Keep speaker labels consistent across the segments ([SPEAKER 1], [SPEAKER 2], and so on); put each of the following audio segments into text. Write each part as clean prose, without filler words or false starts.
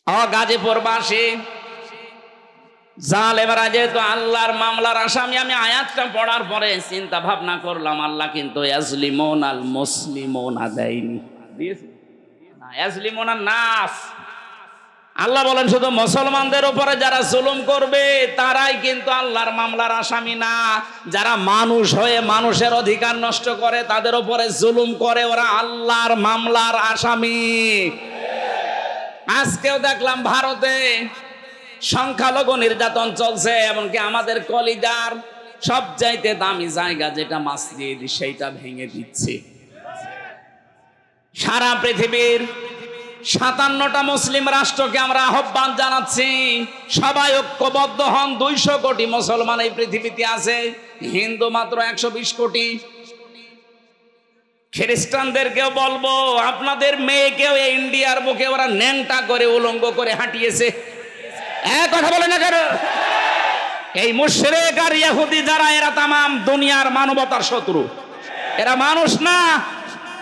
[SPEAKER 1] গাজীপুরবাসী জালেমরা যেহেতু আল্লাহর মামলার আসামি, আমি আয়াতটা পড়ার পরে চিন্তা ভাবনা করলাম আল্লাহ কিন্তু ইয়াজলিমুন আল মুসলিমুনা দেয়নি, দিয়েছে না, ইয়াজলিমুন আন নাস। আল্লাহ বলেন শুধু মুসলমানদের উপরে যারা জুলুম করবে তারাই কিন্তু আল্লাহর মামলার আসামি না, যারা মানুষ হয়ে মানুষের অধিকার নষ্ট করে তাদের উপরে জুলুম করে ওরা আল্লাহর মামলার আসামি। আজকেও দেখলাম ভারতে সংখ্যালঘু নির্যাতন চলছে, এমনকি আমাদের কলিজার সবচাইতে দামি জায়গা যেটা মসজিদ সেইটা ভেঙে দিচ্ছে। সারা পৃথিবীর 57টা মুসলিম রাষ্ট্রকে আমরা আহ্বান জানাচ্ছি, সবাই ঐক্যবদ্ধ হন। 200 কোটি মুসলমান এই পৃথিবীতে আছে, হিন্দু মাত্র 120 কোটি। খ্রিস্টানদেরকেও বলবো আপনাদের মেয়েকেও ইন্ডিয়ার বুকে ওরা ন্যাংটা করে উলঙ্গ করে হাঁটিয়েছে। কথা বলে না কেন? এই মুশরিক আর ইহুদি যারা, এরা তামাম দুনিয়ার মানবতার শত্রু, এরা মানুষ না।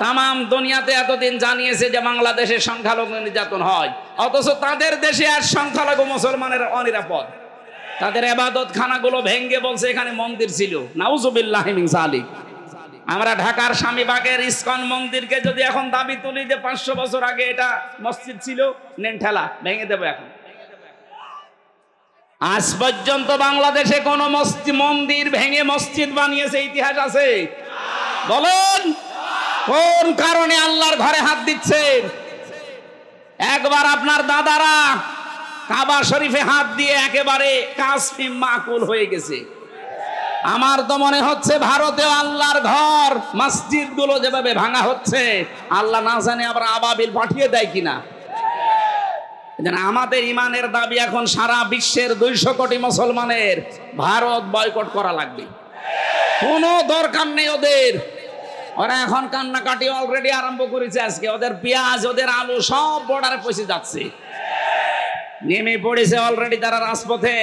[SPEAKER 1] তামাম দুনিয়াতে এতদিন জানিয়েছে যে বাংলাদেশে সংখ্যালঘু নির্যাতন হয়, অথচ তাদের দেশে আর সংখ্যালঘু মুসলমানের অনিরাপদ। তাদের ইবাদত খানাগুলো ভেঙ্গে বলছে এখানে মন্দির ছিল। নাউজুবিল্লাহি মিন যালিক। আমরা ঢাকার স্বামীবাগের ইসকন মন্দিরকে যদি এখন দাবি তুলি যে 500 বছর আগে এটা মসজিদ ছিল, নেন ঠেলা ভেঙে দেবো। এখন আজ পর্যন্ত বাংলাদেশে কোন মন্দির ভেঙে মসজিদ বানিয়েছে ইতিহাস আছে? বলেন কোন কারণে আল্লাহর ঘরে হাত দিচ্ছেন? একবার আপনার দাদারা কাবা শরীফে হাত দিয়ে একেবারে কাসফিম মাকুল হয়ে গেছে। আমার তো মনে হচ্ছে ভারতেও আল্লাহর ঘর মসজিদ গুলো যেভাবে ভাঙা হচ্ছে, আল্লাহ না জানে আবার আবাবিল পাঠিয়ে দেয় কিনা। আমাদের ইমানের দাবি এখন সারা বিশ্বের 200 কোটি মুসলমানের ভারত বয়কট করা লাগবে। কোনো দরকার নেই ওদের, ওরা এখন কান্নাকাটি অলরেডি আরম্ভ করেছে। আজকে ওদের পেঁয়াজ ওদের আলু সব বর্ডারে পৌঁছে যাচ্ছে, নেমে পড়েছে অলরেডি তারা রাজপথে।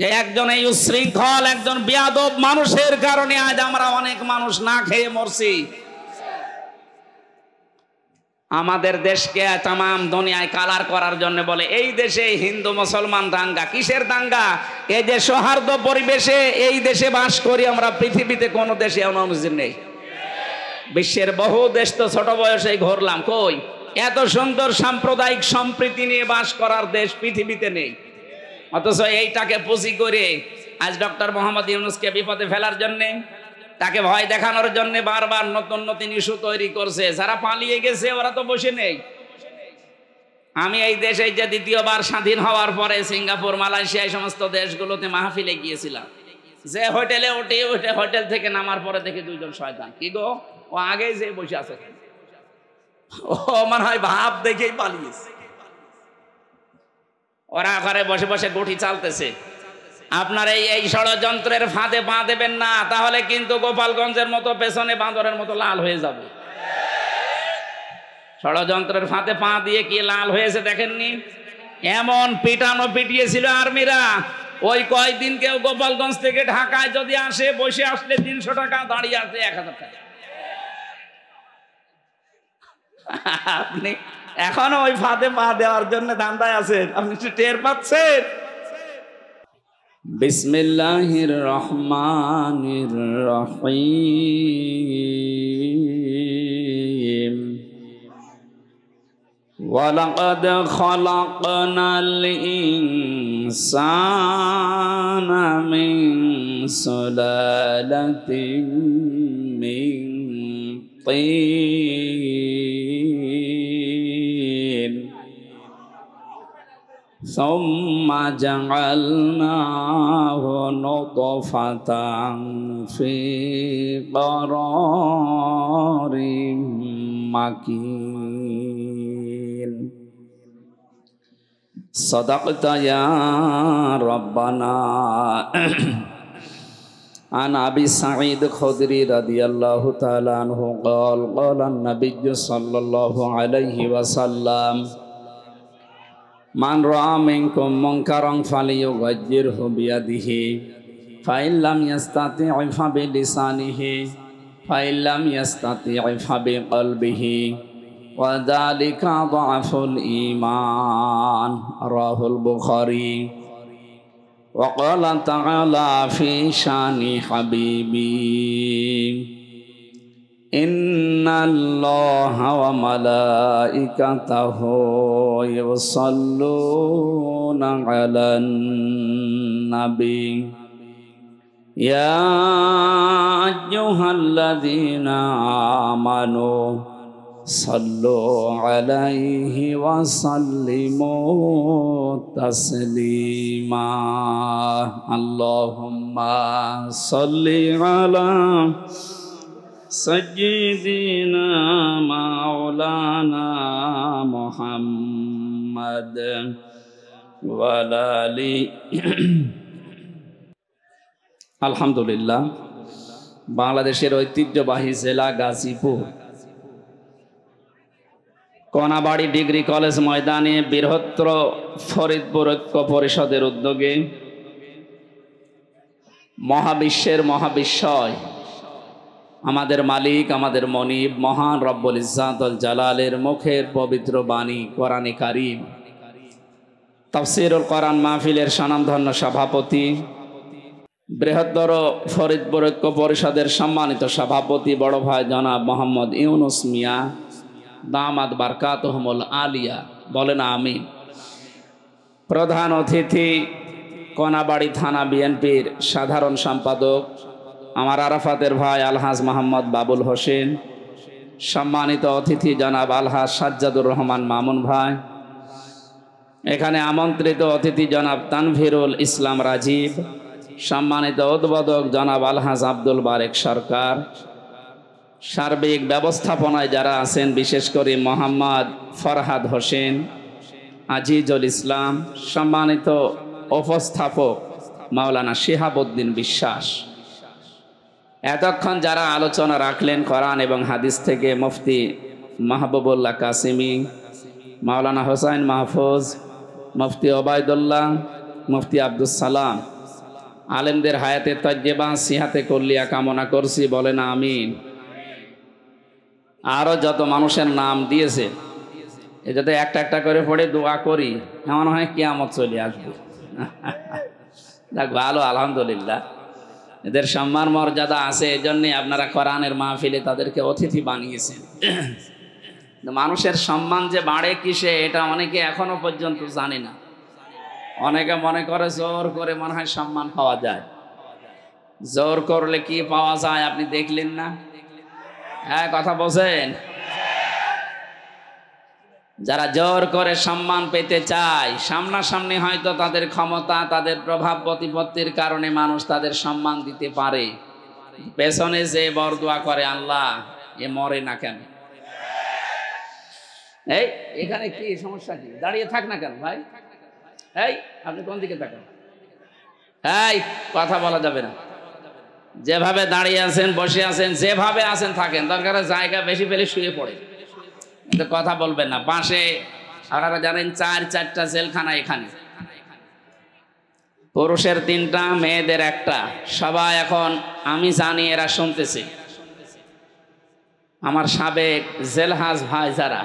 [SPEAKER 1] যে একজন এই উশৃঙ্খল একজন বেয়াদব মানুষের কারণে আজ আমরা অনেক মানুষ না খেয়ে মরছি। আমাদের দেশকে তামাম দুনিয়ায় কালার করার জন্য বলে এই দেশে হিন্দু মুসলমান দাঙ্গা। কিসের দাঙ্গা? এই যে সৌহার্দ্য পরিবেশে এই দেশে বাস করি আমরা, পৃথিবীতে কোনো দেশে এমন মসজিদ নেই। বিশ্বের বহু দেশ তো ছোট বয়সে ঘুরলাম, কই এত সুন্দর সাম্প্রদায়িক সম্প্রীতি নিয়ে বাস করার দেশ পৃথিবীতে নেই। অথচ এইটাকে পুঁজি করে আজ ডক্টর মোহাম্মদ ইউনূসকে বিপদে ফেলার জন্যে, তাকে ভয় দেখানোর জন্য বারবার নতুন নতুন ইস্যু তৈরি করছে। যারা পালিয়ে গেছে ওরা তো বসে নেই। আমি এই দেশে যে দ্বিতীয়বার স্বাধীন হওয়ার পরে সিঙ্গাপুর, মালয়েশিয়া এই সমস্ত দেশগুলোতে মাহফিলে গিয়েছিলাম। যে হোটেলে উঠে হোটেল থেকে নামার পরে দেখি 2 জন শয়তান। কি গো, ও আগেই যে বসে আছে, ও মনে হয় ভাব দেখেই পালিয়েছে। ওরা ঘরে বসে বসে গুটি চালতেছে। আপনার এই ষড়যন্ত্রের ফাঁদে পা দেবেন না, তাহলে কিন্তু গোপালগঞ্জের মতো পেছনে বাঁদরের মতো লাল হয়ে যাবে। ষড়যন্ত্রের ফাঁদে পা দিয়ে কি লাল হয়েছে দেখেননি? এমন পিটানো পিটিয়েছিল আর্মিরা। ওই কয়দিন কেউ গোপালগঞ্জ থেকে ঢাকায় যদি আসে, বসে আসলে 300 টাকা, দাঁড়িয়ে আসলে 1000 টাকা। আপনি এখনো ওই ফাঁদে পা দেওয়ার জন্য ধান্দায় আছেন, আপনি একটু টের পাচ্ছেন? বিসমিল্লাহির রহমানির রহিম। ওয়ালাকাদ খালাকনাল ইনসানা মিন সুলালাতিন মিন তিন সুম্মা জাআলনাহু নুতফাতান ফি ক্বারারিম মাকিন। সাদাকতা ইয়া রাব্বানা। عن أبي سعيد الخدري رضي الله تعالى عنه قال قال النبي صلى الله عليه وسلم من رأى منكم منكرا فليغيره بيده فإن لم يستطع فبلسانه فإن لم يستطع فبقلبه وذلك ضعف الإيمان رواه البخاري وقال تعالى في شان حبيبي إن الله وملائكته يصلون على النبي يا أيها الذين آمنوا صلوا عليه وسلموا تسليما اللهم صل على سيدنا مولانا محمد وعلى آله আলহামদুলিল্লাহ বাংলাদেশের ঐতিহ্যবাহী জেলা গাজীপুর কোনাবাড়ি ডিগ্রি কলেজ ময়দানে বৃহত্তর ফরিদপুর ঐক্য পরিষদের উদ্যোগে মহাবিশ্বের মহাবিশ্বয় আমাদের মালিক আমাদের মনিব মহান রব্বুল ইজ্জাতুল জালালের মুখের পবিত্র বাণী কোরআনে কারীম তাফসীরুল কোরআন মাহফিলের স্বনামধন্য সভাপতি বৃহত্তর ফরিদপুর ঐক্য পরিষদের সম্মানিত সভাপতি বড় ভাই জনাব মোহাম্মদ ইউনুস মিয়া দামাত বারকাতুহুমুল আলিয়া বলেন আমিন। প্রধান অতিথি কোনাবাড়ি থানা বিএনপির সাধারণ সম্পাদক আমার আরাফাতের ভাই আলহাজ মোহাম্মদ বাবুল হোসেন, সম্মানিত অতিথি জনাব আলহাজ সাজ্জাদুর রহমান মামুন ভাই, এখানে আমন্ত্রিত অতিথি জনাব তানভীরুল ইসলাম রাজীব, সম্মানিত উদ্বোধক জনাব আলহাজ আব্দুল বারেক সরকার, সার্বিক ব্যবস্থাপনায় যারা আছেন বিশেষ করে মোহাম্মদ ফরহাদ হোসেন, আজিজুল ইসলাম, সম্মানিত উপস্থাপক মাওলানা শিহাবুদ্দিন বিশ্বাস, এতক্ষণ যারা আলোচনা রাখলেন কোরআন এবং হাদিস থেকে মুফতি মাহবুবুল্লাহ কাসিমি, মাওলানা হোসাইন মাহফুজ, মুফতি ওবায়দুল্লাহ, মুফতি আব্দুস সালাম, আলেমদের হায়াতে তাজ্জেবা সিহাতে কুল্লিয়া কামনা করছি বলেন আমিন। আরও যত মানুষের নাম দিয়েছে এ যাতে একটা একটা করে পড়ে দোয়া করি এমন হয় কিয়ামত চলে আসবে। দেখ ভালো আলহামদুলিল্লাহ, এদের সম্মান মর্যাদা আছে, এই জন্যে আপনারা কোরআনের মাহফিলে তাদেরকে অতিথি বানিয়েছেন। মানুষের সম্মান যে বাড়ে কিসে এটা অনেকে এখনো পর্যন্ত জানে না। অনেকে মনে করে জোর করে মনে হয় সম্মান পাওয়া যায়। জোর করলে কি পাওয়া যায় আপনি দেখলেন না? হ্যাঁ কথা বলছেন। যারা জোর করে সম্মান পেতে চায় সামনাসামনি হয়তো তাদের ক্ষমতা তাদের প্রভাব প্রতিপত্তির কারণে মানুষ তাদের সম্মান দিতে পারে, পেছনে যে বরদোয়া করে আল্লাহ এ মরে না কেন। এই এখানে কি সমস্যা, কি দাঁড়িয়ে থাক না কেন ভাই? এই আপনি কোন দিকে তাকান? এই কথা বলা যাবে না। যেভাবে দাঁড়িয়ে আছেন বসে আছেন যেভাবে আছেন থাকেন, দরকার জায়গা বেশি পেলে শুয়ে পড়ে, কিন্তু কথা বলবেন না। পাশে আপনারা জানেন 4-4টা জেলখানা, এখানে পুরুষের 3টা মেয়েদের 1টা, সবাই এখন আমি জানি এরা শুনতেছে। আমার সাবেক জেলহাজ ভাই যারা,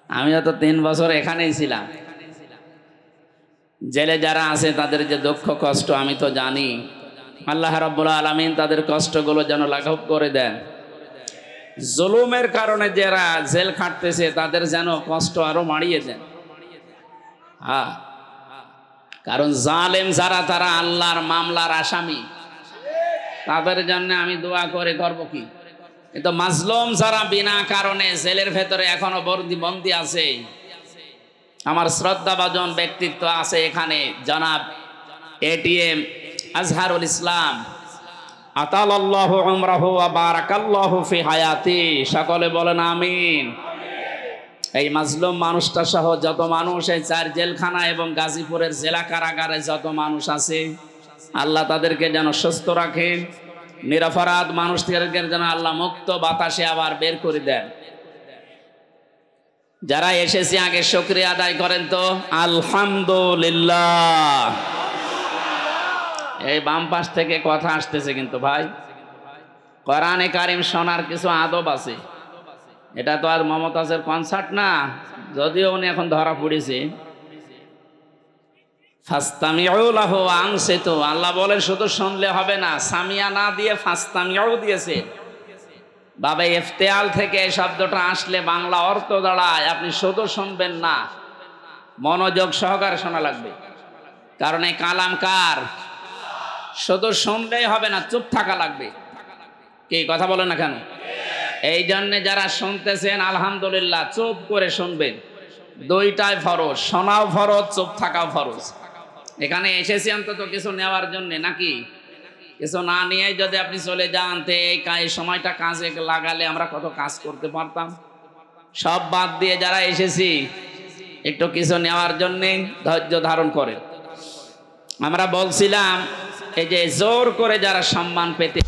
[SPEAKER 1] আমিও তো 3 বছর এখানেই ছিলাম, জেলে যারা আছে তাদের যে দুঃখ কষ্ট আমি তো জানি। আল্লাহ রাব্বুল আলামিন তাদের কষ্টগুলো যেন লাঘব করে দেন। জুলুমের কারণে যারা জেল খাটতেছে তাদের যেন কষ্ট আরো বাড়িয়ে দেন। হ্যাঁ, কারণ জালেম যারা তারা আল্লাহর মামলার আসামি, তাদের জন্য আমি দোয়া করে করব কি? কিন্তু মাজলুম যারা বিনা কারণে জেলের ভেতরে এখনো বন্দি আছে, আমার শ্রদ্ধাভাজন ব্যক্তিত্ব আছে এখানে, জনাব এটিএম আজহারুল ইসলাম, আতালাল্লাহু উমরাহু ওয়া বারাকাল্লাহু ফি হায়াতি, সকলে বলেন আমিন। এই মাজলুম মানুষটা সহ যত মানুষ এই 4 জেলখানা এবং গাজীপুরের জেলা কারাগারে যত মানুষ আছে, আল্লাহ তাদেরকে যেন সুস্থ রাখেন, নিরপরাধ মানুষদেরকে যেন আল্লাহ মুক্ত বাতাসে আবার বের করে দেন। যারা এসেছে আগে শুকরিয়া আদায় করেন তো আলহামদুলিল্লাহ। এই বাম পাশ থেকে কথা আসতেছে কিন্তু ভাই, কোরআনে কারিম শোনার কিছু আদব আছে। এটা তো আর মমতাজের কনসার্ট না, যদিও উনি এখন ধরা পড়েছে। ফাস্তামিউ লাহু ওয়া আনসিতু, আল্লাহ বলেন শুধু শুনলে হবে না, সামিয়া না দিয়ে ফাস্তামিউ দিয়েছে। বাবা ইফতেআল থেকে এই শব্দটা আসলে বাংলা অর্থ দাঁড়ায় আপনি শুধু শুনবেন না, মনোযোগ সহকারে শোনা লাগবে। কারণ এই কালাম কার? শুধু শুনলেই হবে না, চুপ থাকা লাগবে। কি কথা বলেন না কেন? এই জন্য যারা শুনতেছেন আলহামদুলিল্লাহ, চুপ করে শুনবেন। দুইটাই ফরজ, শোনাও ফরজ, চুপ থাকাও ফরজ। এখানে এসেছি অন্তত কিছু নেওয়ার জন্য, নাকি? কিছু না নিয়ে যদি আপনি চলে যান, তো এই সময়টা কাজে লাগালে আমরা কত কাজ করতে পারতাম। সব বাদ দিয়ে যারা এসেছি একটু কিছু নেওয়ার জন্য ধৈর্য ধারণ করে। আমরা বলছিলাম এই যে জোর করে যারা সম্মান পেতে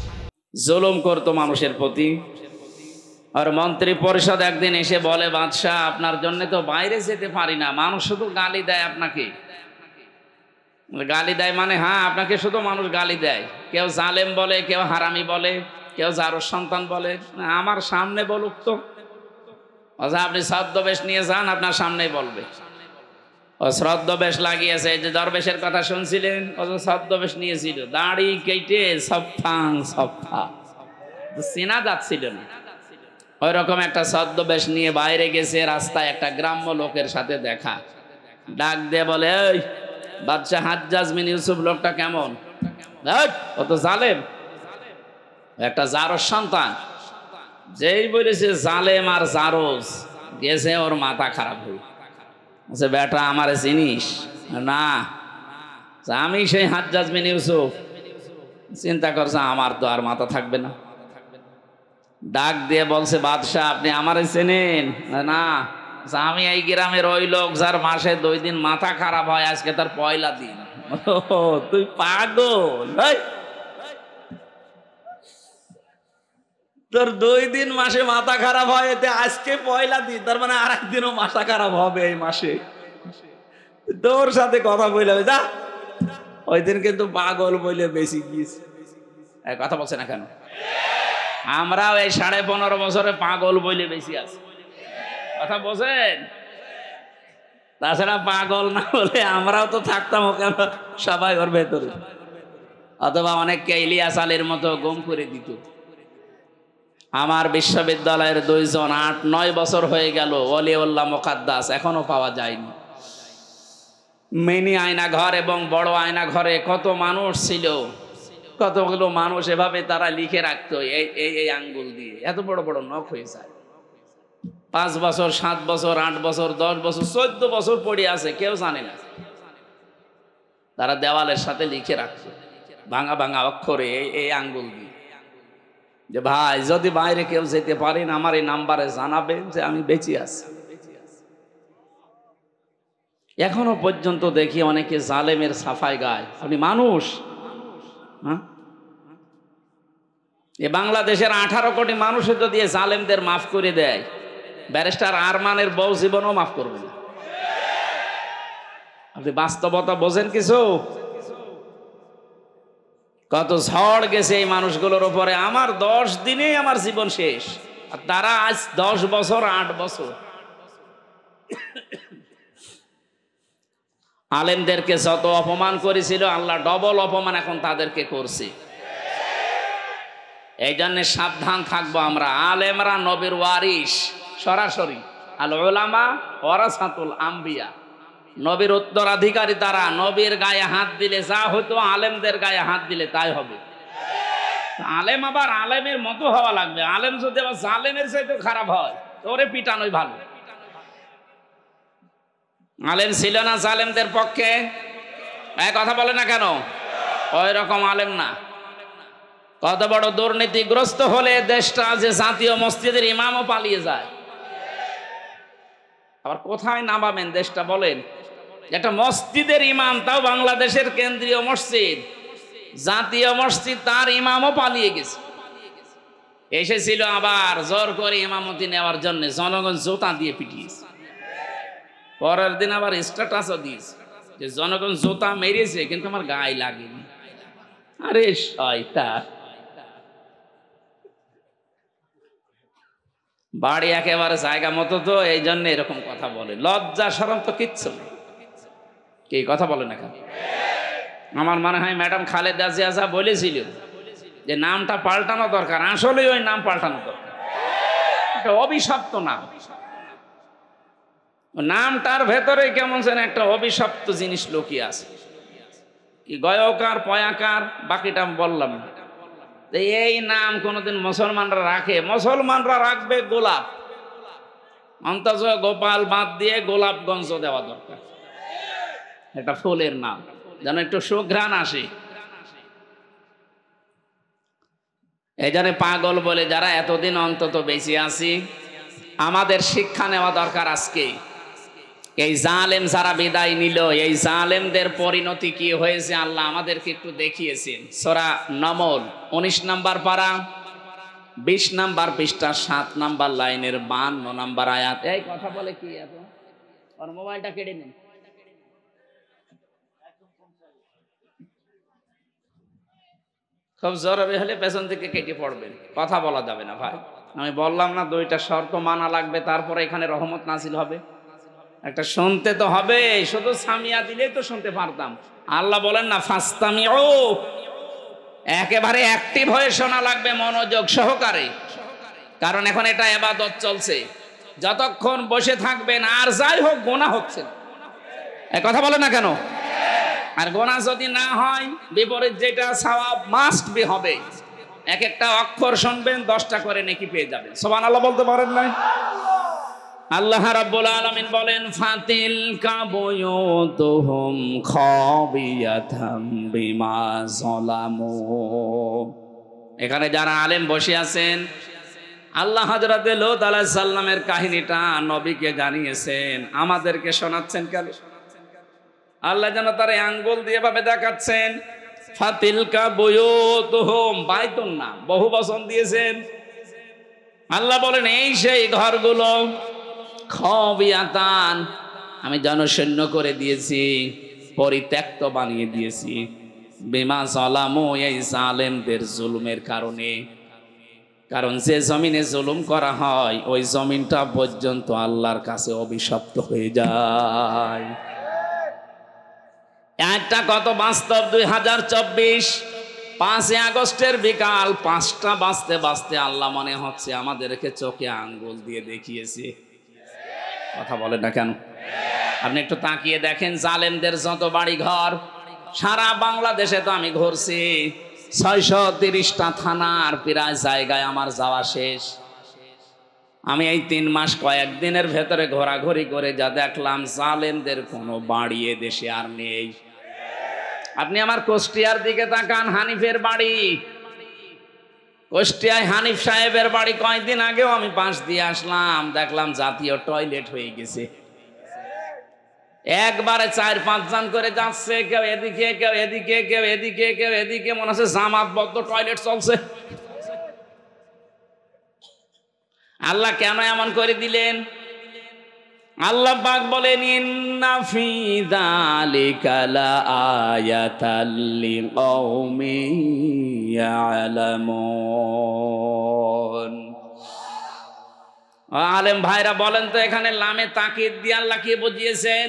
[SPEAKER 1] জুলুম করতো মানুষের প্রতি, আর মন্ত্রী পরিষদ একদিন এসে বলে, বাদশাহ আপনার জন্য তো বাইরে যেতে পারি না, মানুষ শুধু গালি দেয় আপনাকে। গালি দেয় মানে? হ্যাঁ, আপনাকে শুধু মানুষ গালি দেয়। কেউ জালেম বলে, কেউ হারামি বলে, কেউ জারোর সন্তান বলে। আমার সামনে বলুক তো, আপনি ছদ্মবেশ নিয়ে যান, আপনার সামনেই বলবে। ও ছদ্মবেশ লাগিয়েছে, এই যে দরবেশের কথা শুনছিলেন, ও ছদ্মবেশ নিয়েছিল, দাড়ি কেটে সফাং সফা, চেনা যাচ্ছিল না। ওই রকম একটা ছদ্মবেশ নিয়ে বাইরে গেছে, রাস্তায় একটা গ্রাম্য লোকের সাথে দেখা। ডাক দিয়ে বলে, এই বাদশাহ হাজ্জাজ বিন ইউসুফ লোকটা কেমন? ও তো জালেম, একটা জারজ সন্তান। যেই বলেছে জালেম আর জারজ, গেছে ওর মাথা খারাপ হয়ে। বলছে, বেটা আমারে চিনিস না? আমি সেই হাজ্জাজ বিন ইউসুফ। চিন্তা করছে আমার তো আর মাথা থাকবে না। ডাক দিয়ে বলছে, বাদশাহ আপনি আমারে চেনেন না? আমি এই গ্রামের ওই লোক যার মাসে 2 দিন মাথা খারাপ হয়, আজকে তার পয়লা দিন। তুই পাগল, তোর 2 দিন মাসে মাথা খারাপ হয়, এতে আজকে পয়লা দিন, তার মানে আর একদিনও মাথা খারাপ হবে এই মাসে। তোর সাথে কথা বলে যা, ওই দিন কিন্তু পাগল বলে বেশি গিয়েছে। কথা বলছে না কেন? আমরাও এই 15.5 বছরে পাগল বলে বেশি আছি। কথা বোঝেন? তাছাড়া পাগল না বলে আমরাও তো থাকতাম ওকে সবাই ওর ভেতরে, অথবা অনেককে ইলিয়াস আলীর মতো গুম করে দিত। আমার বিশ্ববিদ্যালয়ের 2 জন 8-9 বছর হয়ে গেল, ওলিউল্লাহ মুকাদ্দাস, এখনো পাওয়া যায়নি। মিনি আয়না ঘর এবং বড় আয়না ঘরে কত মানুষ ছিল, কতগুলো মানুষ এভাবে তারা লিখে রাখতো এই আঙ্গুল দিয়ে, এত বড় বড় নখ হয়ে যায়। 5 বছর, 7 বছর, 8 বছর, 10 বছর, 14 বছর পড়ে আছে, কেউ জানে না। তারা দেওয়ালের সাথে লিখে রাখতো ভাঙা ভাঙা অক্ষরে এই আঙ্গুল দিয়ে, যে ভাই যদি বাইরে কেউ যেতে পারেন আমার এই নাম্বারে জানাবেন যে আমি বেঁচে আছি। এখনো পর্যন্ত দেখি অনেকে জালেমের সাফাই গায়। আপনি মানুষ? হ্যাঁ, এ বাংলাদেশের 18 কোটি মানুষের যদি জালেমদের মাফ করে দেয়, ব্যারিস্টার আরমানের বউ জীবনও মাফ করবে না। আপনি বাস্তবতা বোঝেন কিছু? কত ঝড় গেছে এই মানুষগুলোর উপরে। আমার 10 দিনেই আমার জীবন শেষ, আর তারা আজ 10 বছর 8 বছর। আলেমদেরকে যত অপমান করেছিল, আল্লাহ ডবল অপমান এখন তাদেরকে করছে। এই জন্য সাবধান থাকবো আমরা। আলেমরা নবীর ওয়ারিস, সরাসরি। আল উলামা ওয়ারাসাতুল আম্বিয়া, নবীর উত্তরাধিকারী তারা। নবীর গায়ে হাত দিলে যা হতো, আলেমদের গায়ে হাত দিলে তাই হবে। আলেম আবার আলেমের মতো হওয়া লাগবে। আলেম যদি আবার জালেমের চাইতে খারাপ হয়, ওরে পিটানোই ভালো। আলেম ছিল না জালেমদের পক্ষে? কথা বলে না কেন? ওই রকম আলেম না। কত বড় দুর্নীতিগ্রস্ত হলে দেশটা যে জাতীয় মসজিদের ইমামও পালিয়ে যায়। আবার কোথায় নামাবেন দেশটা বলেন? একটা মসজিদের ইমাম, তাও বাংলাদেশের কেন্দ্রীয় মসজিদ, জাতীয় মসজিদ, তার ইমামও পালিয়ে গেছে। এসেছিল আবার জোর করে ইমামতি নেওয়ার জন্য, জনগণ জোতা দিয়ে পিটিয়েছে। পরের দিন আবার স্ট্যাটাসও দিয়েছে যে জনগণ জোতা মেরেছে কিন্তু আমার গায়ে লাগেনি। আরে শয়তান! বাড়ি একেবারে জায়গা মতো, তো এই জন্য এরকম কথা বলে। লজ্জা শরম তো কিচ্ছু নেই। কি কথা বলে না কেন? আমার মনে হয় ম্যাডাম খালেদা জিয়া যা বলেছিল যে নামটা পাল্টানো দরকার, আসলে ওই নাম পাল্টানো দরকার। একটা অভিশপ্ত নাম, নামটার ভেতরে কেমন যেন একটা অভিশপ্ত জিনিস লুকিয়ে আছে। কি গয়কার পয়াকার বাকিটা বললাম না। এই নাম কোনোদিন মুসলমানরা রাখে? মুসলমানরা রাখবে গোলাপ, অন্তত গোপাল বাদ দিয়ে গোলাপগঞ্জ দেওয়া দরকার। একটা ফুলের নাম যেন একটু সুঘ্রাণ আসে। এই জন্য পাগল বলে যারা এতদিন অন্তত বেঁচে আছি, আমাদের শিক্ষা নেওয়া দরকার আজকে। এই জালেম যারা বিদায় নিল, এই জালেমদের পরিণতি কি হয়েছে আল্লাহ আমাদেরকে একটু দেখিয়েছেন। সূরা নমল 19 নম্বর পারা 20 নম্বর পৃষ্ঠা 7 নম্বর লাইনের 52 নম্বর আয়াত। এই কথা বলে কি এত? ওর মোবাইলটা কেড়ে নিন। খুব জরুরি হলে পেছন থেকে কেটে পড়বেন, কথা বলা যাবে না ভাই। আমি বললাম না 2টা শর্ত মানা লাগবে, তারপরে এখানে রহমত নাজিল হবে। একটা শুনতে তো হবে, শুধু সামিয়া দিলেই তো শুনতে পারতাম। আল্লাহ বলেন না ফাস্তামিউ, একেবারে অ্যাক্টিভ হয়ে শোনা লাগবে, মনোযোগ সহকারে। কারণ এখন এটা ইবাদত চলছে, যতক্ষণ বসে থাকবেন আর যাই হোক গুনাহ হচ্ছে না। এই কথা বলে না কেন? আর গুনাহ যদি না হয়, বিপরীত যেটা সওয়াব মাস্ট বি হবে। এক একটা অক্ষর শুনবেন 10টা করে নেকি পেয়ে যাবেন। সুবহানাল্লাহ বলতে পারেন না? আল্লাহ রাব্বুল আলামিন বলেন ফাতিলকা বুয়ুতুহুম খাবিয়াতাম বিমা যালামু। এখানে যারা আলেম বসে আছেন, আল্লাহ হযরতে লূত আলাইহিস সালামের কাহিনীটা নবীকে জানিয়েছেন, আমাদেরকে শোনাচ্ছেন কেন? আল্লাহ যেন তার আঙ্গুল দিয়ে ভাবে দেখাচ্ছেন। ফাতিলকা বুয়ুতুহুম, বাইতুন না, বহু বচন দিয়েছেন। আল্লাহ বলেন এই সেই ঘরগুলো, খাবিয়াতান, আমি জনশূন্য করে দিয়েছি, পরিত্যক্ত বানিয়ে দিয়েছি, বিমা যালামু, এই জালেমদের জুলুমের কারণে। কারণ যে জমিনে জুলুম করা হয় ওই জমিনটা পর্যন্ত আল্লাহর কাছে অভিশপ্ত হয়ে যায়। একটা কত বাস্তব। 2024 5 আগস্টের বিকাল 5টা বাজতে বাজতে আল্লাহ মনে হচ্ছে আমাদেরকে চোখে আঙ্গুল দিয়ে দেখিয়েছে। কথা বলে না কেন? আপনি একটু তাকিয়ে দেখেন, জালেমদের যত বাড়ি ঘর সারা বাংলাদেশে তো আমি ঘুরছি, 630টা থানার প্রায় জায়গায় আমার যাওয়া শেষ। আমি এই 3 মাস কয়েকদিনের ভেতরে ঘোরাঘুরি করে যা দেখলাম, জালেমদের কোনো বাড়ি এ দেশে আর নেই। আপনি আমার কুষ্টিয়ার দিকে তাকান, হানিফের বাড়ি, কুষ্টিয়ায় হানিফ সাহেবের বাড়ি কয়েকদিন আগেও আমি পাশ দিয়ে আসলাম, দেখলাম জাতীয় টয়লেট হয়ে গেছে। একবারে 4-5 জন করে যাচ্ছে, কেউ এদিকে কেউ এদিকে কেউ এদিকে কেউ এদিকে, মনে হচ্ছে জামাতবদ্ধ টয়লেট চলছে। আল্লাহ কেন এমন করে দিলেন? আল্লাহ পাক বলেন ইন্না ফি যালিকা লাআয়াতাল লিকাউমিন ইয়ালামুন। আলেম ভাইরা বলেন তো, এখানে লামে তাকিদ দিয়ে আল্লাহ কি বুঝিয়েছেন?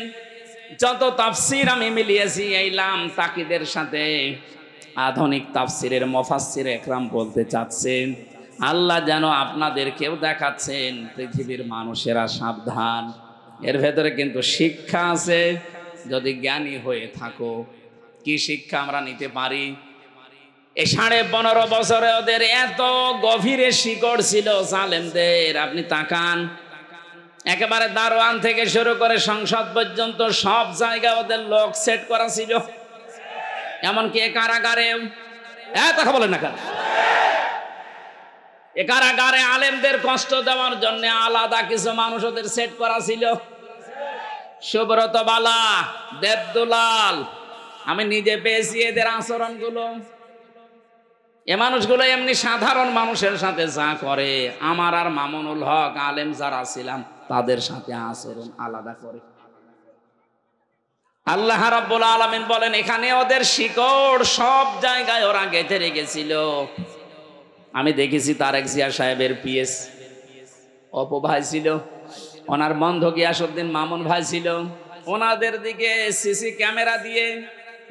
[SPEAKER 1] যত তাফসীর আমি মিলিয়েছি এই লাম তাকিদের সাথে, আধুনিক তাফসীরের মুফাসসির একরাম বলতে চাচ্ছেন আল্লাহ যেন আপনাদেরকেও দেখাচ্ছেন পৃথিবীর মানুষেরা সাবধান, এর ভেতরে কিন্তু শিক্ষা আছে যদি জ্ঞানী হয়ে থাকো। কি শিক্ষা আমরা নিতে পারি? এই 15.5 বছরে ওদের এত গভীরে শিকড় ছিল জালেমদের। আপনি তাকান, একেবারে দারোয়ান থেকে শুরু করে সংসদ পর্যন্ত সব জায়গায় ওদের লোক সেট করা ছিল, এমনকি কারাগারেও। কথা বলেন না কেন? এ কারাগারে আলেমদের কষ্ট দেওয়ার জন্য আলাদা কিছু মানুষ ওদের সেট করা ছিল। সুব্রত বালা, দেবদুলাল, আমি নিজে পেয়েছি এদের আচরণগুলো। এ মানুষগুলো এমনি সাধারণ মানুষের সাথে যা করে, আমার আর মামুনুল হক আলেম যারা ছিলাম তাদের সাথে আচরণ আলাদা করে। আল্লাহ রাব্বুল আলামিন বলেন এখানে ওদের শিকড় সব জায়গায় ওরা গেঁথে রেখেছিল। আমি দেখেছি তারেক জিয়া সাহেবের পিএস, অপু ভাই ছিল, ওনার বন্ধু গিয়াসউদ্দিন মামুন ভাই ছিল, ওনাদের দিকে সিসি ক্যামেরা দিয়ে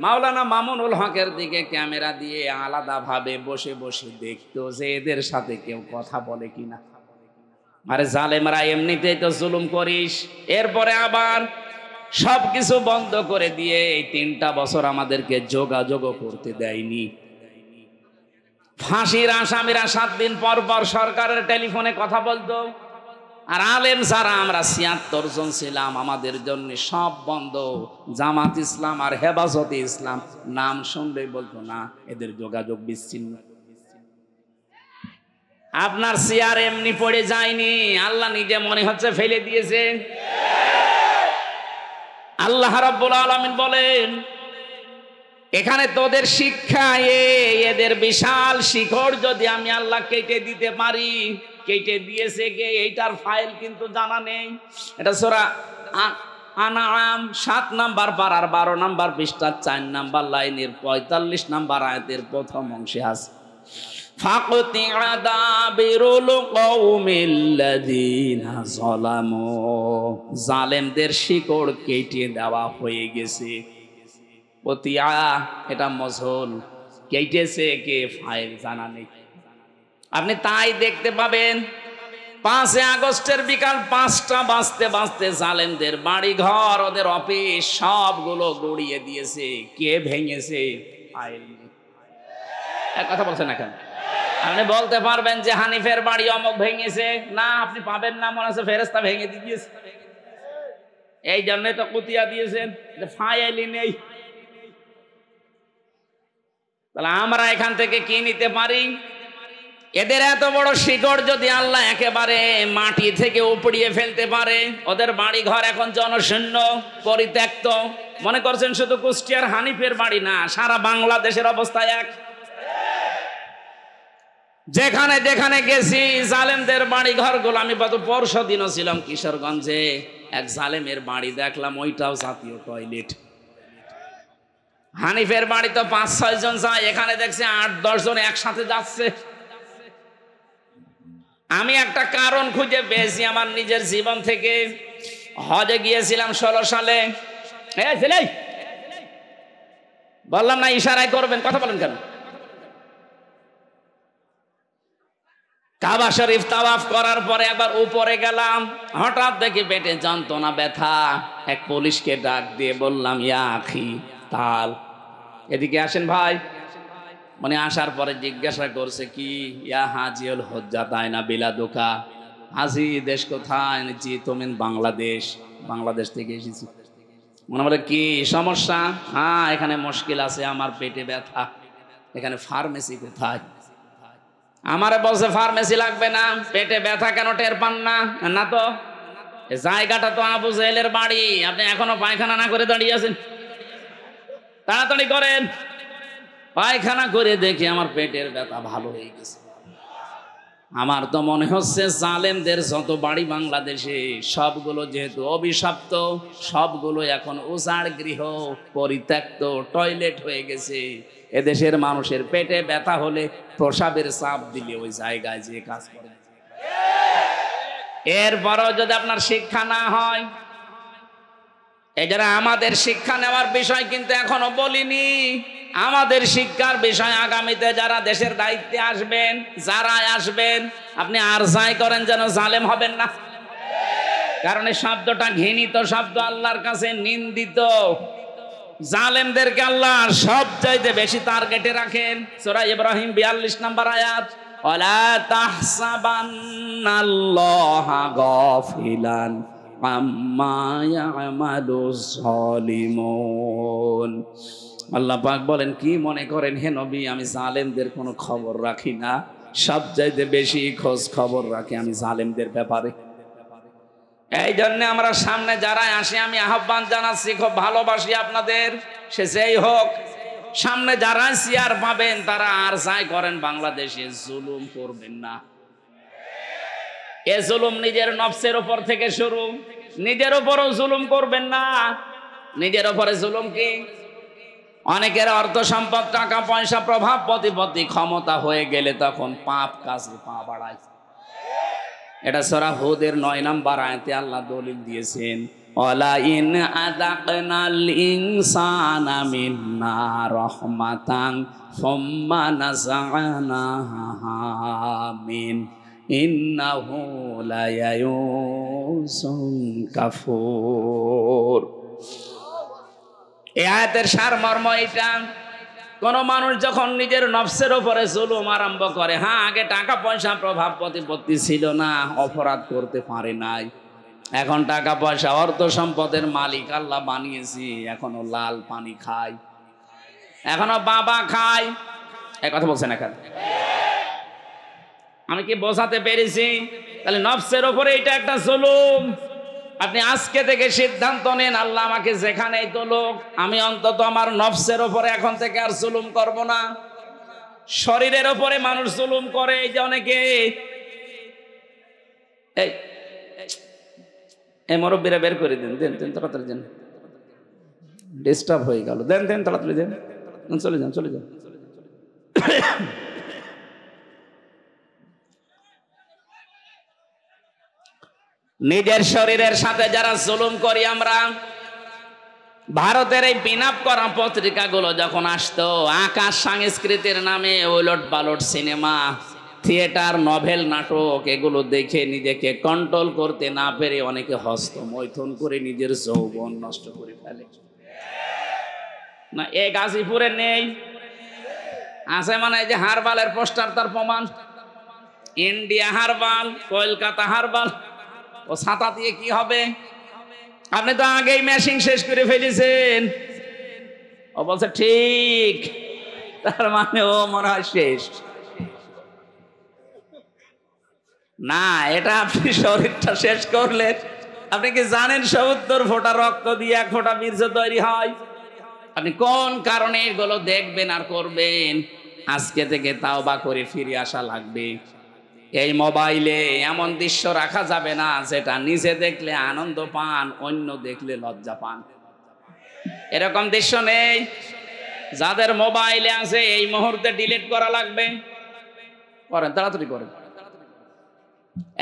[SPEAKER 1] মাওলানা মামুনুল হকের দিকে ক্যামেরা দিয়ে আলাদাভাবে বসে বসে দেখতো যে এদের সাথে কেউ কথা বলে কিনা। আরে জালেমরা এমনিতেই তো জুলুম করিস, এরপরে আবার সবকিছু বন্ধ করে দিয়ে এই 3টা বছর আমাদেরকে যোগাযোগ করতে দেয়নি। ফাঁসির আসামিরা 7 দিন পর পর সরকারের টেলিফোনে কথা বলতো, আর আলেম যারা আমরা 76 জন ছিলাম, আমাদের জন্য সব বন্ধ। জামাত ইসলাম আর হেফাজতে ইসলাম নাম শুনলেই বলতো না, এদের যোগাযোগ বিচ্ছিন্ন। আপনার চেয়ার এমনি পড়ে যায়নি, আল্লাহ নিজে মনে হচ্ছে ফেলে দিয়েছে। আল্লাহ রাব্বুল আলামিন বলেন, এখানে তোদের শিক্ষা, এদের বিশাল শিকড় যদি আমি আল্লাহ কেটে দিতে পারি, কেটে দিয়েছে কে এইটার ফাইল কিন্তু জানা নেই। এটা সূরা আনআম 7 নাম্বার পারার 12 নাম্বার পৃষ্ঠা 4 নাম্বার লাইনের 45 নাম্বার আয়াতের প্রথম অংশে আছে, ফাকতিআ দাবিরুল কওমিল্লাযিনা যালামু, জালেমদের শিকড় কেটে দেওয়া হয়ে গেছে। পতিয়া এটা মজহুল, কেটেছে কে ফাইল জানা নেই। আপনি তাই দেখতে পাবেন 5 আগস্টের বিকাল 5টা বাজতে বাজতে জালেমদের বাড়ি ঘর, ওদের অফিস সবগুলো গড়িয়ে দিয়েছে। কে ভেঙেছে? ফাইল। এক কথা বলছেন না কেন? আপনি বলতে পারবেন যে হানিফের বাড়ি অমুক ভেঙেছে? না, আপনি পাবেন না, মনে হচ্ছে ফেরেশতা ভেঙে দিয়েছে। এই জন্যই তো কুতিয়া দিয়েছেন যে ফাইলই নেই। তাহলে আমরা এখান থেকে কি নিতে পারি? এদের এত বড় শিকড় যদি আল্লাহ একেবারে মাটি থেকে উপড়িয়ে ফেলতে পারে, ওদের বাড়ি ঘর এখন জনশূন্য পরিত্যক্ত। মনে করছেন শুধু কুষ্টিয়ার হানিফের বাড়ি না, সারা বাংলাদেশের অবস্থা এক। যেখানে যেখানে গেছি জালেমদের বাড়ি ঘরগুলো, আমি পরশু দিনও ছিলাম কিশোরগঞ্জে, এক জালেমের বাড়ি দেখলাম, ওইটাও জাতীয় টয়লেট। হানিফের বাড়ি তো 5-6 জন যায়, এখানে দেখছি 8-10 জন একসাথে যাচ্ছে। আমি একটা কারণ খুঁজে পেয়েছি আমার নিজের জীবন থেকে। হজে গিয়েছিলাম 16 সালে। বললাম না ইশারায় করবেন, কথা বলেন কেন? কাবা শরীফ তাওয়াফ করার পরে একবার উপরে গেলাম, হঠাৎ দেখি পেটে যন্ত্রণা, ব্যথা। এক পুলিশকে ডাক দিয়ে বললাম, ইয়া আখি তাল, এদিকে আসেন ভাই। মানে আসার পরে জিজ্ঞাসা করছে কি, ইয়া হাজিউল হজ্জাত আয়না বিলাদুকা, হাজি দেশ কোথায়? জি তুমি বাংলাদেশ। বাংলাদেশ থেকে এসেছি। মনে বলে কি সমস্যা? হ্যাঁ এখানে মুশকিল আছে, আমার পেটে ব্যথা। এখানে ফার্মেসি কোথায়? আমারে বলছে ফার্মেসি লাগবে না, পেটে ব্যথা কেন টের পান না? না তো, জায়গাটা তো আবু জেহেলের বাড়ি, আপনি এখনো পায়খানা না করে দাঁড়িয়ে আছেন, তাড়াতাড়ি করেন। পায়খানা করে দেখি আমার পেটের ব্যথা ভালো হয়ে গেছে। আমার তো মনে হচ্ছে জালেমদের যত বাড়ি বাংলাদেশে সবগুলো যেহেতু অভিশপ্ত, সবগুলো এখন উজাড় গৃহ, পরিত্যক্ত টয়লেট হয়ে গেছে। এদেশের মানুষের পেটে ব্যথা হলে প্রসাবের চাপ দিলে ওই জায়গায় যে কাজ করে। এরপরও যদি আপনার শিক্ষা না হয়, এই যারা আমাদের শিক্ষা নেওয়ার বিষয় কিন্তু এখনো বলিনি। আমাদের শিক্ষার বিষয় আগামীতে যারা দেশের দায়িত্বে আসবেন, যারা আসবেন, আপনি আর যাই করেন যেন জালেম হবেন না। কারণ এই শব্দটা ঘৃণিত শব্দ, আল্লাহর কাছে নিন্দিত। জালেমদেরকে আল্লাহ সবচাইতে বেশি টার্গেটে রাখেন। সূরা ইব্রাহিম 42 নম্বর আয়াত, ওয়ালা তাহসাবান্নাল্লাহা গাফিলান আম্মা ইয়ামালুজ জালিমুন। আল্লাহ পাক বলেন, কি মনে করেন হে নবী আমি জালেমদের কোনো খবর রাখি না? সবচাইতে বেশি খোঁজ খবর রাখি আমি জালেমদের ব্যাপারে। এই জন্য আমরা সামনে যারা আসি আমি আহ্বান জানাচ্ছি, খুব ভালোবাসি আপনাদের, সে যেই হোক, সামনে যারা চেয়ার পাবেন তারা আর যাই করেন বাংলাদেশে জুলুম করবেন না। এ জুলুম নিজের নফসের উপর থেকে শুরু, নিজের উপরও জুলুম করবেন না। নিজের উপরে জুলুম কি? অনেকের অর্থ সম্পদ, টাকা পয়সা, প্রভাব প্রতিপত্তি, ক্ষমতা হয়ে গেলে তখন পাপ কাজে পা বাড়ায়। এটা সূরা হুদের 9 নম্বর আয়াতে আল্লাহ দলিল দিয়েছেন, ওয়ালা ইন আযাকনাল ইনসানা মিন্না রাহমাতান সুম্মা নাযা'নাহা মিন ইন্নাহু লায়ায়ুসুন কাফুর। এই আয়াতের সারমর্ম এটা, কোন মানুষ যখন নিজের নফসের উপরে জুলুম আরম্ভ করে, হ্যাঁ আগে টাকা পয়সা প্রভাব প্রতিপত্তি ছিল না, অপরাধ করতে পারে নাই, এখন টাকা পয়সা অর্থ সম্পদের মালিক আল্লাহ বানিয়েছি, এখনো লাল পানি খায়, এখনো বাবা খায়। এই কথা বলছেন এখন, আমি কি বোঝাতে পেরেছি? তাহলে নফসের উপরে এটা একটা জুলুম। আপনি আজকে থেকে সিদ্ধান্ত নেন, আল্লাহ আমাকে যেখানেই তোলুক, আমি অন্তত আমার নফসের উপরে এখন থেকে আর জুলুম করব না। শরীরের উপরে মানুষ জুলুম করে, এই যে অনেকে, এই মুরব্বীরা বের করে দেন, দেন দেন তাড়াতাড়ি দেন, ডিস্টার্ব হয়ে গেল, দেন দেন তাড়াতাড়ি দেন, চলে যান চলে যান। নিজের শরীরের সাথে যারা জুলুম করি আমরা, ভারতের এই পিনআপ করা পত্রিকাগুলো যখন আসতো, আকাশ সংস্কৃতির নামে ওলট পালট সিনেমা, থিয়েটার, নভেল, নাটক, এগুলো দেখে নিজেকে কন্ট্রোল করতে না পেরে অনেকে হস্তমৈথুন করে নিজের যৌবন নষ্ট করে ফেলে। না এ গাজীপুরে নেই, আছে মানে এই যে হারবালের পোস্টার, তার প্রমাণ, ইন্ডিয়া হারবাল, কলকাতা হারবাল। ও ছাতা দিয়ে কি হবে? আপনি তো আগেই ম্যাশিং শেষ করে ফেলেছেন। ও বলছে ঠিক, তার মানে ও মনে হয় শেষ না। এটা আপনি শরীরটা শেষ করলেন। আপনি কি জানেন ৭০ ফোঁটা রক্ত দিয়ে 1 ফোঁটা বীর্য তৈরি হয়? আপনি কোন কারণে এগুলো দেখবেন আর করবেন? আজকে থেকে তাওবা করে ফিরে আসা লাগবে। এই মোবাইলে এমন দৃশ্য রাখা যাবে না যেটা নিজে দেখলে আনন্দ পান, অন্য দেখলে লজ্জা পান। এরকম দৃশ্য নেই। যাদের মোবাইলে আছে এই মুহূর্তে ডিলিট করা লাগবে। করেন, তাড়াতাড়ি করেন।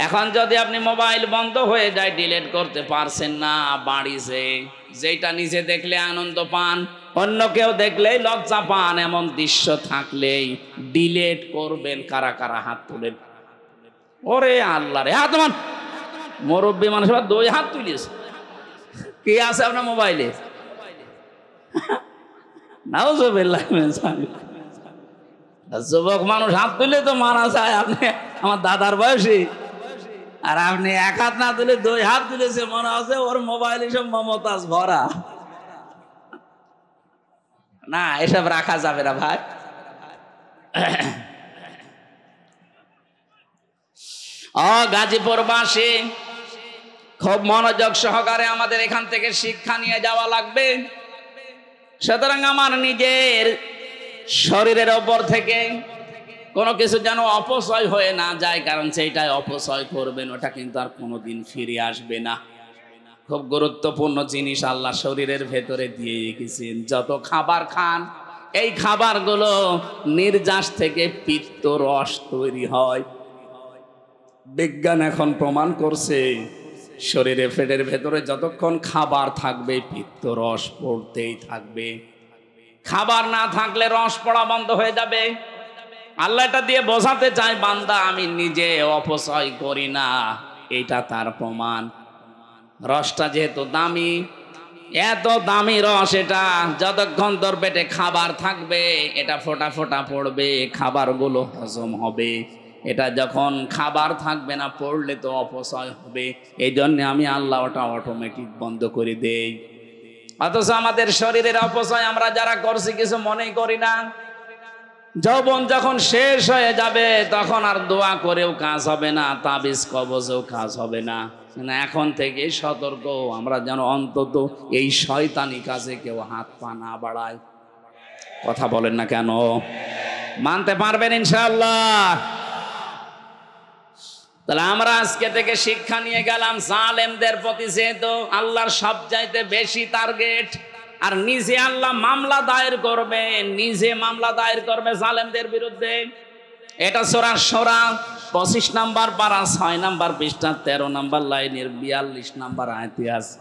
[SPEAKER 1] এখন যদি আপনি মোবাইল বন্ধ হয়ে যায়, ডিলিট করতে পারছেন না, বাড়িছে, যেটা নিজে দেখলে আনন্দ পান, অন্য কেউ দেখলেই লজ্জা পান, এমন দৃশ্য থাকলেই ডিলিট করবেন। কারা কারা হাত তুলেন? ওরে আল্লাহ রে, হাত মান। মুরব্বী মানুষ 2 হাত তুলিয়েছে। কি আছে আপনার মোবাইলে? নাউজুবিল্লাহ মিন যালিক। যুবক মানুষ হাত তুলে তো মারা যায়। আপনি আমার দাদার বয়সী, আর আপনি 1 হাত না তুলে 2 হাত তুলেছে, মনে আছে ওর মোবাইলে সব মমতাজ ভরা। না, এসব রাখা যাবে না ভাই। গাজীপুরবাসী খুব মনোযোগ সহকারে আমাদের এখান থেকে শিক্ষা নিয়ে যাওয়া লাগবে। সুতরাং আমার নিজের শরীরের ওপর থেকে কোনো কিছু যেন অপচয় হয়ে না যায়, কারণ সেইটাই অপচয় করবেন, ওটা কিন্তু আর কোনোদিন ফিরে আসবে না। খুব গুরুত্বপূর্ণ জিনিস আল্লাহ শরীরের ভেতরে দিয়ে রেখেছেন। যত খাবার খান, এই খাবারগুলো নির্যাস থেকে পিত্ত রস তৈরি হয়। বিজ্ঞান এখন প্রমাণ করছে শরীরে, পেটের ভেতরে যতক্ষণ খাবার থাকবে পিত্ত রস পড়তেই থাকবে। খাবার না থাকলে রস পড়া বন্ধ হয়ে যাবে। আল্লাহ এটা দিয়ে বোঝাতে চায়, বান্দা আমি নিজে অপচয় করি না, এটা তার প্রমাণ। রসটা যেহেতু দামি, এত দামি রস, এটা যতক্ষণ তোর পেটে খাবার থাকবে এটা ফোঁটা ফোঁটা পড়বে, খাবারগুলো হজম হবে। এটা যখন খাবার থাকবে না, পড়লে তো অপচয় হবে। এই জন্য আমি আল্লাহ ওটা অটোমেটিক বন্ধ করে দেই। অথচ আমাদের শরীরের অপচয় আমরা যারা করছি কিছু মনেই করি না। যৌবন যখন শেষ হয়ে যাবে তখন আর দোয়া করেও কাজ হবে না, তাবিজ কবজেও কাজ হবে না। এখন থেকে সতর্ক, আমরা যেন অন্তত এই শয়তানি কাজে কেউ হাত পা না বাড়ায়। কথা বলেন না কেন? মানতে পারবেন ইনশাআল্লাহ? তাহলে আমরা আজকে থেকে শিক্ষা নিয়ে গেলাম, জালেমদের প্রতি যেহেতু আল্লাহর সবচাইতে বেশি টার্গেট, আর নিজে আল্লাহ মামলা দায়ের করবে, নিজে মামলা দায়ের করবে জালেমদের বিরুদ্ধে। এটা সূরা শূরা 25 নাম্বার পারা 6 নাম্বার পৃষ্ঠা 13 নাম্বার লাইনের 42 নাম্বার আয়াতে আছে,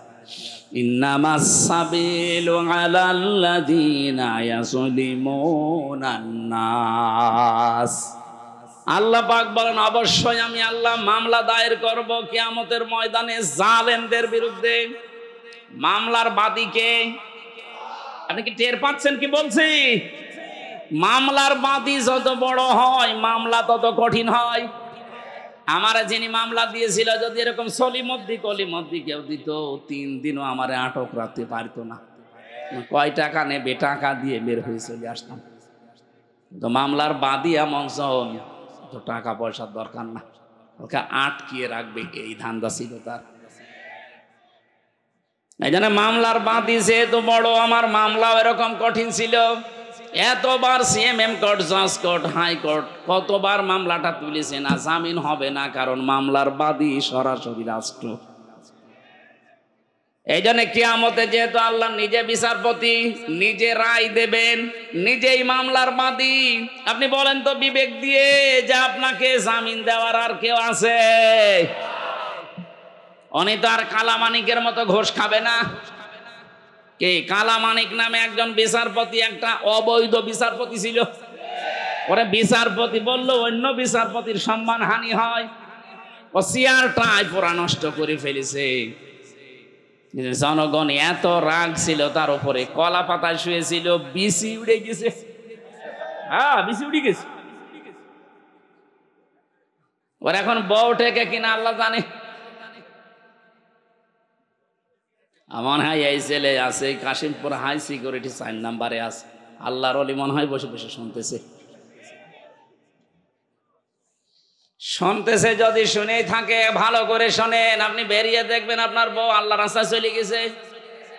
[SPEAKER 1] ইন্নামাস সাবিলু আলাল্লাযীনা ইয়াযলিমুনান নাস। আল্লাহ পাক বলেন, অবশ্যই আমি আল্লাহ মামলা দায়ের করব কিয়ামতের ময়দানে জালেমদের বিরুদ্ধে। মামলার বাদীকে আপনি কি টের পাচ্ছেন কি বলছি? মামলার বাদী যত বড় হয় মামলা তত কঠিন হয়। আমার যিনি মামলা দিয়েছিল যদি এরকম সলিমদ্দি কলিমদ্দি কেউ দিত 3 দিনও আমারে আটক রাখতে পারতো না। কয় টাকা নেবে, টাকা দিয়ে বের হয়ে চলে আসতাম। তো মামলার বাদী এমন তো টাকা পয়সার দরকার না, ওকে আটকিয়ে রাখবে এই ধান্দা ছিল তার। এই জন্য মামলার বাদী যেহেতু বড়, আমার মামলাও এরকম কঠিন ছিল। এতবার সিএমএম কোর্ট, জজ কোর্ট, হাইকোর্ট কতবার মামলাটা তুলেছে না, জামিন হবে না, কারণ মামলার বাদী সরাসরি রাষ্ট্র। এই জন্য কিয়ামতে যেহেতু আল্লাহ নিজে বিচারপতি, নিজে রায় দেবেন, নিজেই মামলার বাদী। আপনি বলেন তো বিবেক দিয়ে যে আপনাকে জামিন দেওয়ার আর কেউ আছে? উনি তো আর কালামানিকের মতো ঘোষ খাবে না। কে কালামানিক নামে একজন বিচারপতি, একটা অবৈধ বিচারপতি ছিল। ওরে বিচারপতি বললো অন্য বিচারপতির সম্মান হানি হয়। ও চেয়ারটাই পুরা নষ্ট করে ফেলেছে। জনগণ এত রাগ ছিল তার উপরে, কলা পাতায় শুয়েছিল, বিসি উড়ে গেছে। হ্যাঁ, বিসি উড়ে গেছে। ওর এখন বউ ঠেকে কিনা আল্লাহ জানে। আমার হয় এই ছেলে আছে কাশিমপুর হাই সিকিউরিটি 4 নাম্বারে আছে। আল্লাহর ওলি মনে হয় বসে বসে শুনতেছে। শুনতেছে যদি শুনেই থাকে ভালো করে শোনেন। আপনি বেরিয়ে দেখবেন আপনার বউ আল্লাহর রাস্তায় চলে গেছে,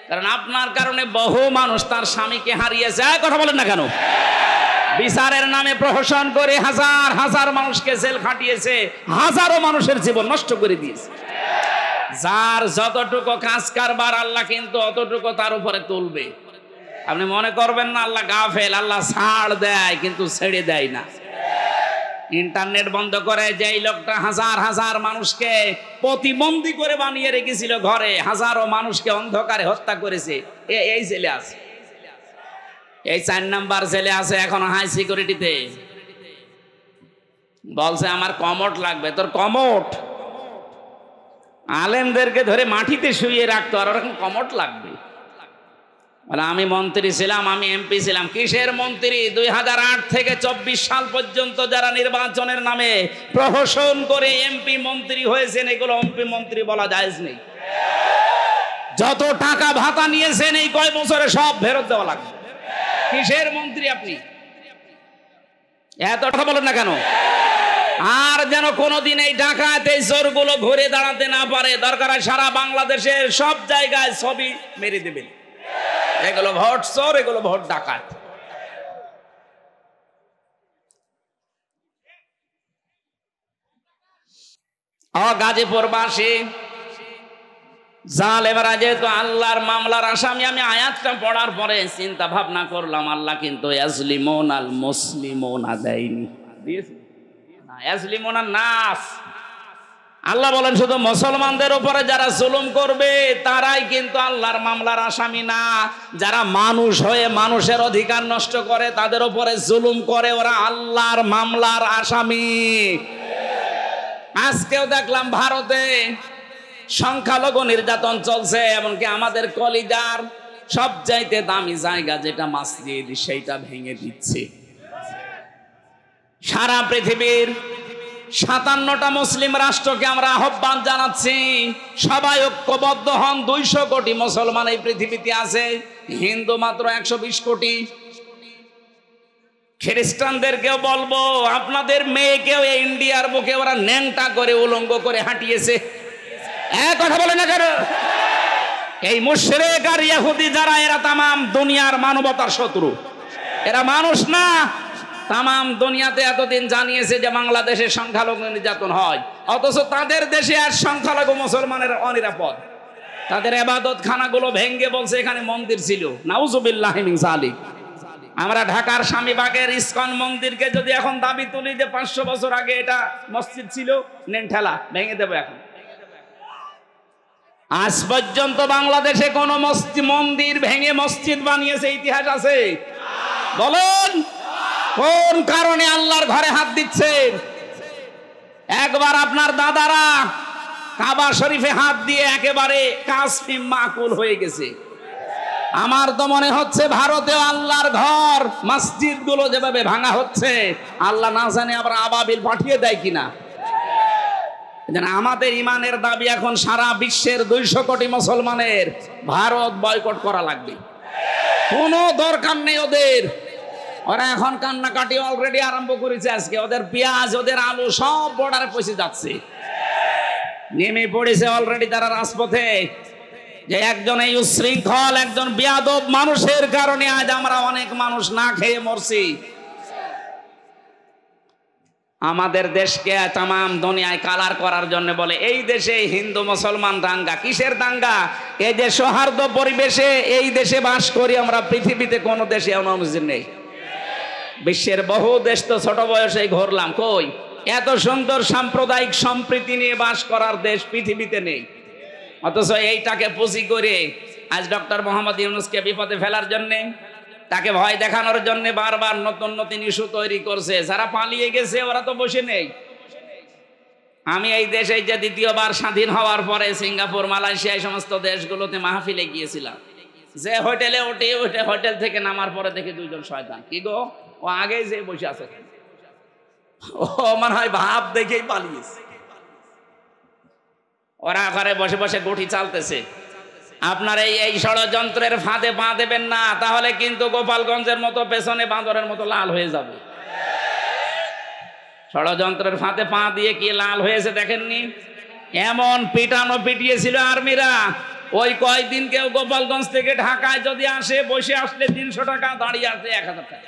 [SPEAKER 1] কারণ আপনার কারণে বহু মানুষ তার স্বামীকে হারিয়েছে। কথা বলেন না কেন? বিচারের নামে প্রহসন করে হাজার হাজার মানুষকে জেল খাটিয়েছে, হাজারো মানুষের জীবন নষ্ট করে দিয়েছে। যার যতটুকু কাজ কারবার আল্লাহ কিন্তু অতটুকু তার উপরে তুলবে। আপনি মনে করবেন না আল্লাহ গাফেল, আল্লাহ ছাড় দেয় কিন্তু ছেড়ে দেয় না। ইন্টারনেট বন্ধ করে যেই লোকটা হাজার হাজার মানুষকে প্রতিবন্ধী করে বানিয়ে রেখেছিল ঘরে, হাজারো মানুষকে অন্ধকারে হত্যা করেছে, এই ছেলে আছে, এই 4 নাম্বার ছেলে আছে এখন হাই সিকিউরিটিতে। বলছে আমার কমোট লাগবে। তোর কমোট? আলেমদেরকে ধরে মাটিতে শুইয়ে রাখতো, আর ওরকম কমোট লাগবে? মানে আমি মন্ত্রী ছিলাম, আমি এমপি ছিলাম। কিসের মন্ত্রী? 2008 থেকে 24 সাল পর্যন্ত যারা নির্বাচনের নামে প্রহসন করে এমপি মন্ত্রী হয়েছেন, এগুলো এমপি মন্ত্রী বলা জায়েজ নেই। যত টাকা ভাতা নিয়েছেন এই কয় বছরে সব ফেরত দেওয়া লাগবে। কিসের মন্ত্রী আপনি? এত কথা বলেন না কেন? আর যেন কোনোদিন এই ডাকাত এই চোরগুলো ঘুরে দাঁড়াতে না পারে। দরকার হয় সারা বাংলাদেশের সব জায়গায় ছবি মেরে দেবেন। এগুলো ভোট চোর, এগুলো ভোট ডাকাত। গাজীপুরবাসী জালেমরা যেহেতু আল্লাহর মামলার আসামি, আমি আয়াতটা পড়ার পরে চিন্তা ভাবনা করলাম আল্লাহ কিন্তু ইয়াজলিমুন আল মুসলিমুনা দেয়নি, দিয়েছে না, ইয়াজলিমুন আন নাস। আল্লাহ বলেন শুধু মুসলমানদের উপরে যারা জুলুম করবে তারাই কিন্তু আল্লাহর মামলার আসামি না। যারা মানুষ হয়ে মানুষের অধিকার নষ্ট করে, তাদের উপরে জুলুম করে, ওরা আল্লাহর মামলার আসামি। আজকেও দেখলাম ভারতে সংখ্যালঘু নির্যাতন চলছে, এমনকি আমাদের কলিজার সবচাইতে দামি জায়গা যেটা মসজিদ, সেইটা ভেঙে দিচ্ছে। সারা পৃথিবীর 57টা মুসলিম রাষ্ট্রকে আমরা আহ্বান জানাচ্ছি, সবাই ঐক্যবদ্ধ হন। 200 কোটি মুসলমান এই পৃথিবীতে আছে, হিন্দু মাত্র 120 কোটি। খ্রিস্টানদেরকেও বলবো, আপনাদের মেয়েকেও ইন্ডিয়ার বুকে ওরা ন্যাংটা করে উলঙ্গ করে হাঁটিয়েছে। কথা বলে না কেন? এই মুশরিক আর ইহুদি যারা, এরা তামাম দুনিয়ার মানবতার শত্রু। এরা মানুষ না। তামাম দুনিয়াতে এতদিন জানিয়েছে যে বাংলাদেশে সংখ্যালঘু নির্যাতন হয়, অথচ তাদের দেশে আর সংখ্যালঘু মুসলমানের অনিরাপদ। তাদের ইবাদত খানাগুলো ভেঙ্গে বলছে এখানে মন্দির ছিল। নাউজুবিল্লাহি মিন যালিক। আমরা ঢাকার স্বামীবাগের ইসকন মন্দিরকে যদি এখন দাবি তুলি যে 500 বছর আগে এটা মসজিদ ছিল, নেন ঠেলা ভেঙে দেবো। এখন আজ পর্যন্ত বাংলাদেশে কোন মন্দির ভেঙে মসজিদ বানিয়েছে ইতিহাস আছে? বলেন কোন কারণে আল্লাহর ঘরে হাত দিচ্ছেন? একবার আপনার দাদারা কাবা শরীফে হাত দিয়ে একেবারে কাসফিম মাকুল হয়ে গেছে। আমার তো মনে হচ্ছে ভারতেও আল্লাহর ঘর মসজিদ গুলো যেভাবে ভাঙা হচ্ছে, আল্লাহ না জানে আবার আবাবিল পাঠিয়ে দেয় কিনা। আমাদের ইমানের দাবি এখন সারা বিশ্বের 200 কোটি মুসলমানের ভারত বয়কট করা লাগবে। কোনো দরকার নেই ওদের। ওরা এখন কান্নাকাটি অলরেডি আরম্ভ করেছে। আজকে ওদের পেঁয়াজ, ওদের আলু সব বর্ডারে পৌঁছে যাচ্ছে, নেমে পড়েছে অলরেডি তারা রাজপথে। যে একজন এই উশৃঙ্খল, একজন বেয়াদব মানুষের কারণে আজ আমরা অনেক মানুষ না খেয়ে মরছি। আমাদের দেশকে তামাম দুনিয়ায় কালার করার জন্য বলে এই দেশে হিন্দু মুসলমান দাঙ্গা। কিসের দাঙ্গা? এই যে সৌহার্দ্য পরিবেশে এই দেশে বাস করি আমরা, পৃথিবীতে কোনো দেশে অনুমতি নেই। বিশ্বের বহু দেশ তো ছোট বয়সে ঘুরলাম, কই এত সুন্দর সাম্প্রদায়িক সম্প্রীতি নিয়ে বাস করার দেশ পৃথিবীতে নেই। অথচ এইটাকে পুঁজি করে আজ ডক্টর মোহাম্মদ ইউনূসকে বিপদে ফেলার জন্যে, তাকে ভয় দেখানোর জন্য বারবার নতুন নতুন ইস্যু তৈরি করছে। যারা পালিয়ে গেছে ওরা তো বসে নেই। আমি এই দেশে যে দ্বিতীয়বার স্বাধীন হওয়ার পরে সিঙ্গাপুর, মালয়েশিয়া এই সমস্ত দেশগুলোতে মাহফিলে গিয়েছিলাম। যে হোটেলে ওঠে হোটেল থেকে নামার পরে দেখে দুইজন শয়তান, কি গো ও আগেই যে বসে আছে, ও মনে হয় ভাব দেখেই পালিয়েছে। ওরা ঘরে বসে বসে গঠি চালতেছে। আপনার এই ষড়যন্ত্রের ফাঁদে পা দেবেন না, তাহলে কিন্তু গোপালগঞ্জের মতো পেছনে বাঁদরের মতো লাল হয়ে যাবে। ষড়যন্ত্রের ফাঁদে পা দিয়ে কি লাল হয়েছে দেখেননি? এমন পিটানো পিটিয়েছিল আর্মিরা। ওই কয়েকদিন কেউ গোপালগঞ্জ থেকে ঢাকায় যদি আসে, বসে আসলে 300 টাকা, দাঁড়িয়ে আসলে 1000 টাকা।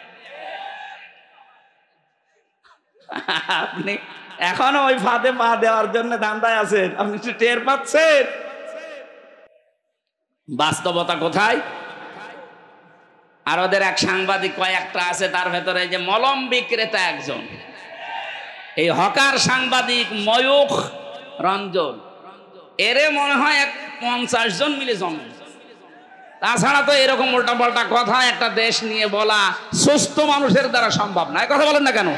[SPEAKER 1] আপনি এখনো ওই ফাঁদে পা দেওয়ার জন্য ধান্দায় আছেন, আপনি একটু টের পাচ্ছেন বাস্তবতা কোথায়? আর ওদের এক সাংবাদিক কয়েকটা আছে, তার ভেতরে যে মলম বিক্রেতা একজন, এই হকার সাংবাদিক ময়ূখ রঞ্জন, এরে মনে হয় 50 জন মিলে জন্ম। তাছাড়া তো এরকম উল্টাপাল্টা কথা একটা দেশ নিয়ে বলা সুস্থ মানুষের দ্বারা সম্ভব না। কথা বলেন না কেন?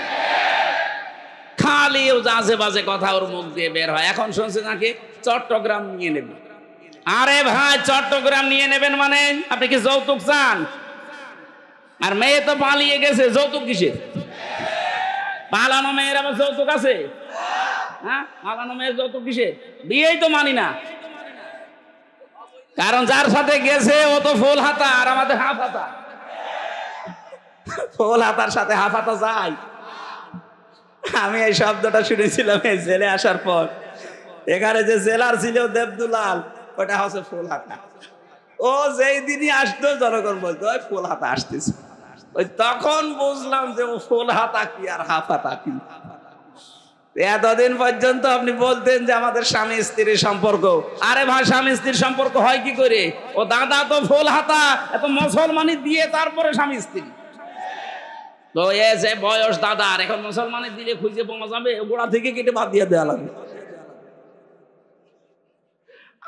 [SPEAKER 1] খালি আজে বাজে কথা ওর মুখ দিয়ে বের হয়। এখন শুনছে নাকি চট্টগ্রাম নিয়ে নেবে। আরে ভাই, চট্টগ্রাম নিয়ে নেবেন মানে আপনি কি যৌতুক চান? আর মেয়ে তো পালিয়ে গেছে, যৌতুক কিসের? পালানো মেয়ের আবার যৌতুক আছে? হ্যাঁ, পালানো মেয়ের যৌতুক কিসের? বিয়েই তো মানি না। কারণ যার সাথে গেছে ও তো ফুল হাতা, আর আমাদের হাফ হাতা। ফুল হাতার সাথে হাফ হাতা যায়? আমি এই শব্দটা শুনেছিলাম এই জেলে আসার পর। এখানে যে জেলার ছিল দেবদুলাল, ওটা হচ্ছে ফুল হাতা। ও যেই দিনই আসতো জনগণ বলতো ওই ফুল হাতা আসতেছে। ওই তখন বুঝলাম যে ও ফুল হাতা কি আর হাফ হাতা কি। এতদিন পর্যন্ত আপনি বলতেন যে আমাদের স্বামী স্ত্রীর সম্পর্ক। আরে ভাই, স্বামী স্ত্রীর সম্পর্ক হয় কি করে? ও দাদা তো ফুল হাতা, এত মুসলমানি দিয়ে তারপরে স্বামী স্ত্রী। তো এ যে বয়স দাদার, এখন মুসলমানি দিলে খুঁজে পাওয়া যাবে? গোড়া থেকে কেটে বাদ দিয়ে দেওয়া লাগবে।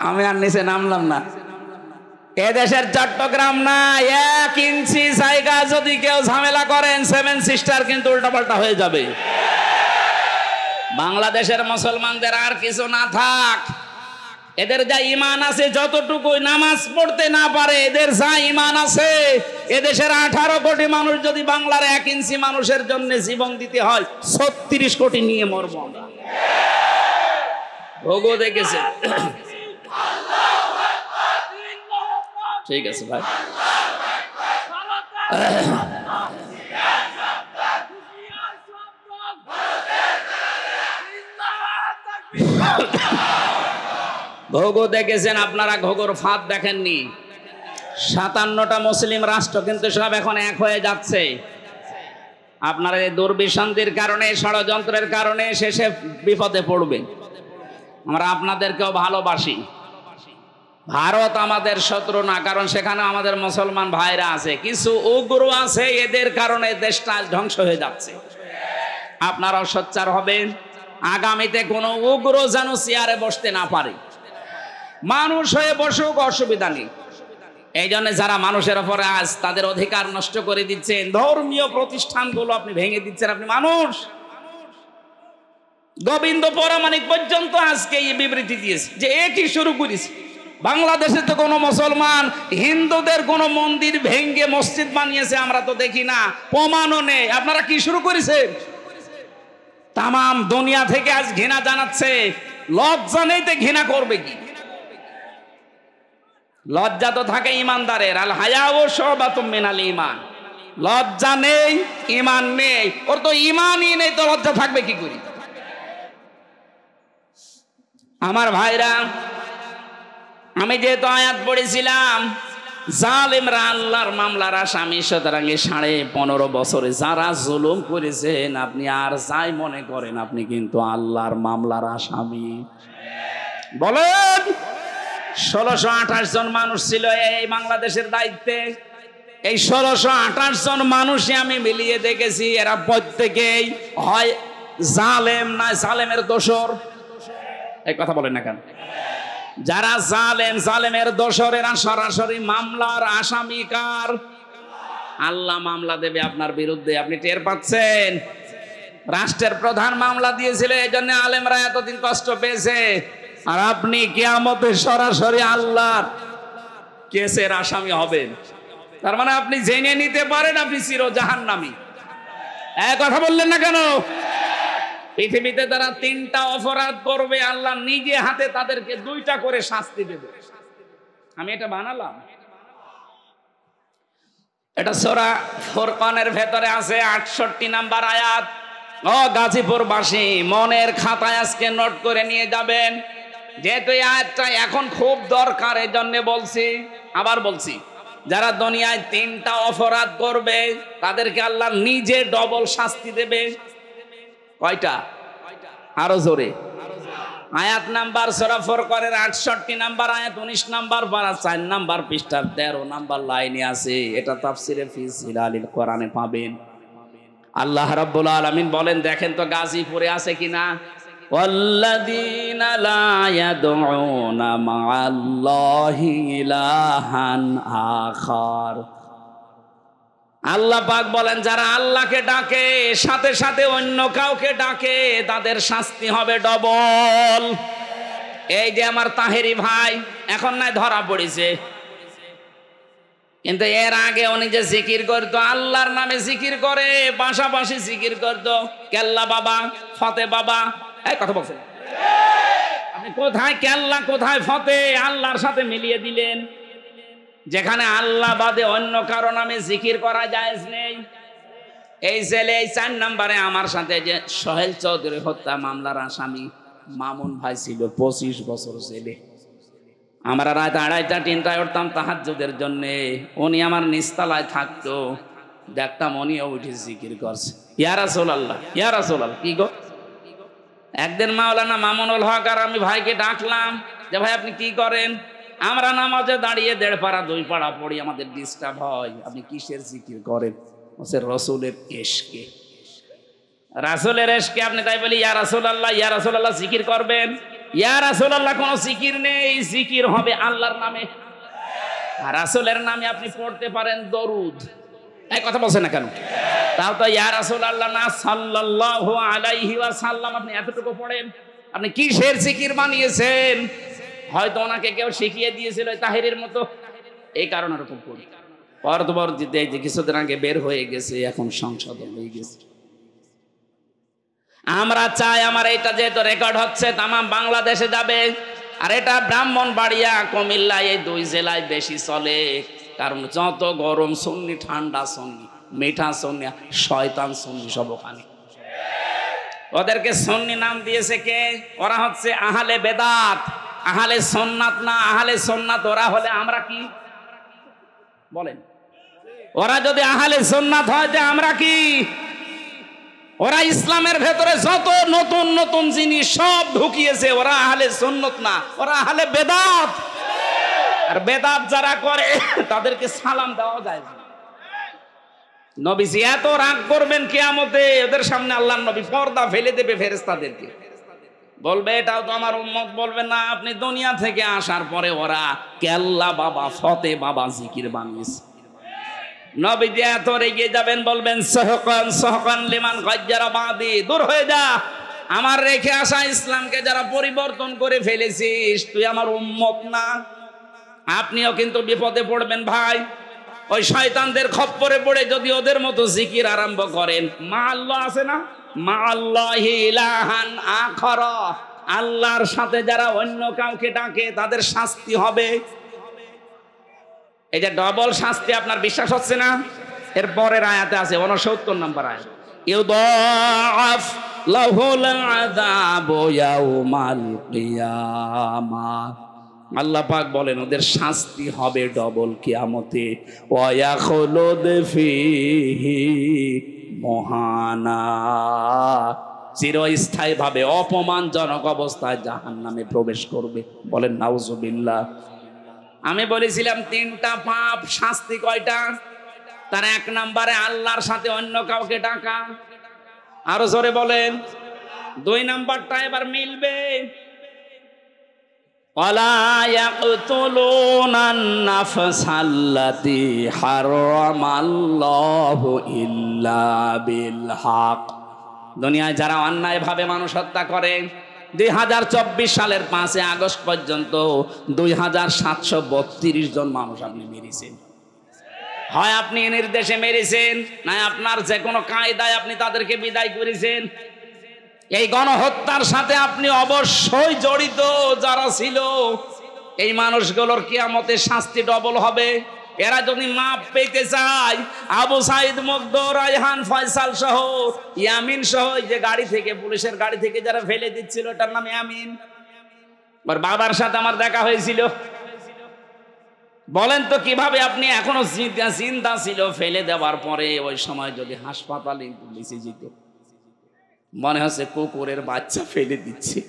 [SPEAKER 1] আমি আর নিচে নামলাম না। এদেশের চট্টগ্রাম না, 1 ইঞ্চি জায়গা যদি কেউ ঝামেলা করেন, 7 সিস্টার কিন্তু উল্টাপাল্টা হয়ে যাবে। বাংলাদেশের মুসলমানদের আর কিছু না থাক, এদের যা ইমান আছে, যতটুকু নামাজ পড়তে না পারে, এদের যা ইমান আছে, এদেশের 18 কোটি মানুষ যদি বাংলার 1 ইঞ্চি মানুষের জন্য জীবন দিতে হয়, 36 কোটি নিয়ে মরবো আমরা। ভোগও দেখেছে। ঠিক আছে ভাই। ঘোগো দেখেছেন আপনারা, ঘোগোর ফাঁদ দেখেননি। 57টা মুসলিম রাষ্ট্র কিন্তু সব এখন এক হয়ে যাচ্ছে। আপনারা এই দুর্বিসন্ধির কারণে, ষড়যন্ত্রের কারণে শেষে বিপদে পড়বে। আমরা আপনাদেরকেও ভালোবাসি, ভারত আমাদের শত্রু না, কারণ সেখানে আমাদের মুসলমান ভাইরা আছে। কিছু উগ্র আছে, এদের কারণে দেশটা ধ্বংস হয়ে যাচ্ছে। আপনারাও সোচ্চার হবেন, আগামীতে কোনো উগ্র যেন চেয়ারে বসতে না পারে। মানুষ হয়ে বসুক, অসুবিধা নেই। এই জন্য যারা মানুষের উপরে আজ তাদের অধিকার নষ্ট করে দিচ্ছেন, ধর্মীয় প্রতিষ্ঠানগুলো আপনি ভেঙে দিচ্ছেন, আপনি মানুষ। গোবিন্দ পরামানিক পর্যন্ত আজকে এই বিবৃতি দিয়েছে যে এটি শুরু করেছে। বাংলাদেশে তো কোনো মুসলমান হিন্দুদের কোনো মন্দির ভেঙে মসজিদ বানিয়েছে আমরা তো দেখি না, প্রমাণও নেই। আপনারা কি শুরু করেছেন? তামাম দুনিয়া থেকে আজ ঘৃণা জানাচ্ছে। লজ্জা নেই তো ঘৃণা করবে কি? লজ্জা তো থাকে ইমানদারের। আল হায়াউ শুবাতুম মিনাল ঈমান। লজ্জা নেই, ঈমান নেই। ওর তো ঈমানই নেই, তো লজ্জা থাকবে কি করে? আমার ভাইরা, আমি যেহেতু আয়াত পড়েছিলাম, জালেমরা আল্লাহর মামলার আসামি, সুতরাং 15.5 বছরে যারা জুলুম করেছেন, আপনি আর যাই মনে করেন, আপনি কিন্তু আল্লাহর মামলার আসামি। বলেন, 1628 জন মানুষ ছিল এই বাংলাদেশের দায়িত্বে। এই 1628 জন মানুষই আমি মিলিয়ে দেখেছি, এরা প্রত্যেকেই হয় জালেম না জালেমের দোসর। এই কথা বলেন না কেন? যারা জালেম, জালেমের দোসর, এরা সরাসরি মামলার আসামি। কার? আল্লাহ মামলা দেবে আপনার বিরুদ্ধে, আপনি টের পাচ্ছেন? রাষ্ট্রের প্রধান মামলা দিয়েছিল, এই জন্য আলেমরা এতদিন কষ্ট পেয়েছে। আর আপনি কিয়ামতে সরাসরি আল্লাহর কেসের আসামি হবেন। তার মানে আপনি জেনে নিতে পারেন আপনি চির জাহান্নামী। এক কথা বললেন না কেন? পৃথিবীতে তারা 3টা অপরাধ করবে, আল্লাহ নিজে হাতে তাদেরকে 2টা করে শাস্তি দেবে। আমি এটা বানালাম, এটা সূরা ফুরকানের ভেতরে আছে 68 নাম্বার আয়াত। ও গাজীপুরবাসী, মনের খাতায় আজকে নোট করে নিয়ে যাবেন, যেহেতু এই আয়াতটা এখন খুব দরকার, এই জন্য বলছি। আবার বলছি, যারা দুনিয়ায় 3টা অপরাধ করবে তাদেরকে আল্লাহ নিজে ডবল শাস্তি দেবে। কয়টা? আরো জোরে। আয়াত নাম্বার সূরা ফুরকানের 68 নাম্বার আয়াত, 19 নাম্বার পারা, 4 নাম্বার পৃষ্ঠার 13 নাম্বার লাইনে আছে। এটা তাফসিরে ফি জিলালিল কোরআনে পাবেন। আল্লাহ রাব্বুল আলামিন বলেন, দেখেন তো গাজীপুরে আছে কিনা। ওয়াল্লাযীনা লা ইয়াদউনা মা'আল্লাহি ইলাহান আখার। আল্লাহ পাক বলেন, যারা আল্লাহকে ডাকে সাথে সাথে অন্য কাউকে ডাকে, তাদের শাস্তি হবে ডবল। এই যে আমার তাহেরি ভাই এখন নাই ধরা পড়েছে, কিন্তু এর আগে উনি যে জিকির করতো, আল্লাহর নামে জিকির করে, পাশাপাশি জিকির করতো কেল্লা বাবা, ফতে বাবা। এই কথা বলছেন আপনি, কোথায় কেল্লা কোথায় ফতে? আল্লাহর সাথে মিলিয়ে দিলেন। যেখানে আল্লাহ বাদে অন্য কারো নামে জিকির করা জায়েজ নেই। এই জেলে এই 4 নম্বরে আমার সাথে যে সোহেল চৌধুরী হত্যা মামলার আসামি মামুন ভাই ছিল, 25 বছর জেলে। আমরা রাত 2:30টা 3টায় উঠতাম তাহাজ্জুদের জন্য। উনি আমার নিচতলায় থাকতো, দেখতাম উনিও উঠে জিকির করছে, ইয়া রাসূলুল্লাহ ইয়া রাসূলুল্লাহ। কি গো, একদিন মাওলানা মামুনুল হক আর আমি ভাইকে ডাকলাম যে ভাই আপনি কি করেন? আমরা নামাজে দাঁড়িয়ে 1.5 পারা 2 পারা পড়ি, আমাদের ডিস্টার্ব হয়। আপনি কিসের জিকির করেন? বলছে রাসূলের ইশকে। রাসূলের ইশকে আপনি তাই বলি ইয়া রাসূলুল্লাহ ইয়া রাসূলুল্লাহ জিকির করবেন? ইয়া রাসূলুল্লাহ কোনো জিকির নেই, জিকির হবে আল্লাহর নামে। আর রাসূলের নামে আপনি পড়তে পারেন দরুদ। এই কথা বলছেন না কেন? তাও তো ইয়া রাসূলুল্লাহ না, সাল্লাল্লাহু আলাইহি ওয়াসাল্লাম আপনি এতটুকু পড়েন। আপনি কিসের জিকির বানিয়েছেন? হয়তো ওনাকে কেউ শিখিয়ে দিয়েছিল তাহেরের মতো, এই কারণে এরকম করি। পরবর্তীতে যে কিছুদিন আগে বের হয়ে গেছে, এখন সংশোধন হয়ে গেছে। আমরা চাই আমার এটা যেহেতু রেকর্ড হচ্ছে তাম বাংলাদেশে যাবে, আর এটা ব্রাহ্মণবাড়িয়া কুমিল্লা এই 2 জেলায় বেশি চলে। কারণ যত গরম সুন্নি, ঠান্ডা সুন্নি, মিঠা সুন্নি, শয়তান সুন্নি সব ওখানে। ওদেরকে সুন্নি নাম দিয়েছে কে? ওরা হচ্ছে আহলে বেদাত, আহলে সুন্নাত না। আহলে সুন্নাত ওরা হলে আমরা কি বলেন? ওরা যদি আহলে সুন্নাত হয় যে আমরা কি? ওরা ইসলামের ভেতরে যত নতুন নতুন জিনিস সব ঢুকিয়েছে, ওরা আহলে সুন্নাত না, ওরা আহলে বেদাত। আর বেদাত যারা করে তাদেরকে সালাম দেওয়া যায় না। নবীজি এত রাগ করবেন কিয়ামতে, ওদের সামনে আল্লাহর নবী পর্দা ফেলে দেবে ফেরেশতাদেরকে, বলবে এটাও তো আমার উম্মত, বলবে না আপনি দুনিয়া থেকে আসার পরে ওরা কেল্লা বাবা ফতে বাবা জিকির বানিয়েছে। নবীজি এত রেগে যাবেন, বলবেন সহকান সহকান লিমান গাজ্জারা বাদি, দূর হয়ে যা, আমার রেখে আসা ইসলামকে যারা পরিবর্তন করে ফেলেছিস তুই আমার উম্মত না। আপনিও কিন্তু বিপদে পড়বেন ভাই, ওই শয়তানদের খপ্পরে পড়ে যদি ওদের মতো জিকির আরম্ভ করেন। মা আল্লাহ আছে না, মা আল্লাহি ইলাহান আখর, আল্লাহর সাথে যারা অন্য কাউকে ডাকে তাদের শাস্তি হবে। এই যে ডবল শাস্তি, আপনার বিশ্বাস হচ্ছে না? এর পরের আয়াতে আছে 69 নম্বর আয়াত, ইউদাআফ লাহুল আযাবু ইয়াউমাল কিয়ামাহ, আল্লাহ পাক বলেন ওদের শাস্তি হবে ডবল কিয়ামতে। ওয়া ইয়াখলুদ ফীহি মুহানা, চিরস্থায়ী ভাবে অপমানজনক অবস্থায় জাহান্নামে প্রবেশ করবে। বলেন নাউজুবিল্লাহ। আমি বলেছিলাম 3টা পাপ, শাস্তি কয়টা? তার 1 নম্বরে আল্লাহর সাথে অন্য কাউকে ডাকা, আরো জোরে বলেন। 2 নম্বরটা এবার মিলবে, ওয়ালা ইয়াকতুলুনান নাফসাল্লাতী হারামাল্লাহু ইল্লা বিল হক। দুনিয়ায় যারা অন্যায়ভাবে মানুষ হত্যা করে, 2024 সালের 5 আগস্ট পর্যন্ত 2732 জন মানুষ আপনি মেরেছেন। হয় আপনি নির্দেশে মেরেছেন, না আপনার যে কোনো কায়দায় আপনি তাদেরকে বিদায় করেছেন। এই গণহত্যার সাথে আপনি অবশ্যই জড়িত। যারা ছিল এই মানুষগুলোর কিয়ামতে শাস্তি ডবল হবে। এরা যদি মাপ পেতে চায়, আবু সাইদ মুগ্ধ, রায়হান, ফয়সাল সহ, ইয়ামিন সহ, যে গাড়ি থেকে, পুলিশের গাড়ি থেকে যারা ফেলে দিচ্ছিল, এটার নাম ইয়ামিন। ওর বাবার সাথে আমার দেখা হয়েছিল। বলেন তো কিভাবে আপনি এখনো চিন্তা ছিল ফেলে দেওয়ার পরে ওই সময় যদি হাসপাতালে পুলিশে যেত, মনে হচ্ছে কুকুরের বাচ্চা ফেলে দিচ্ছে।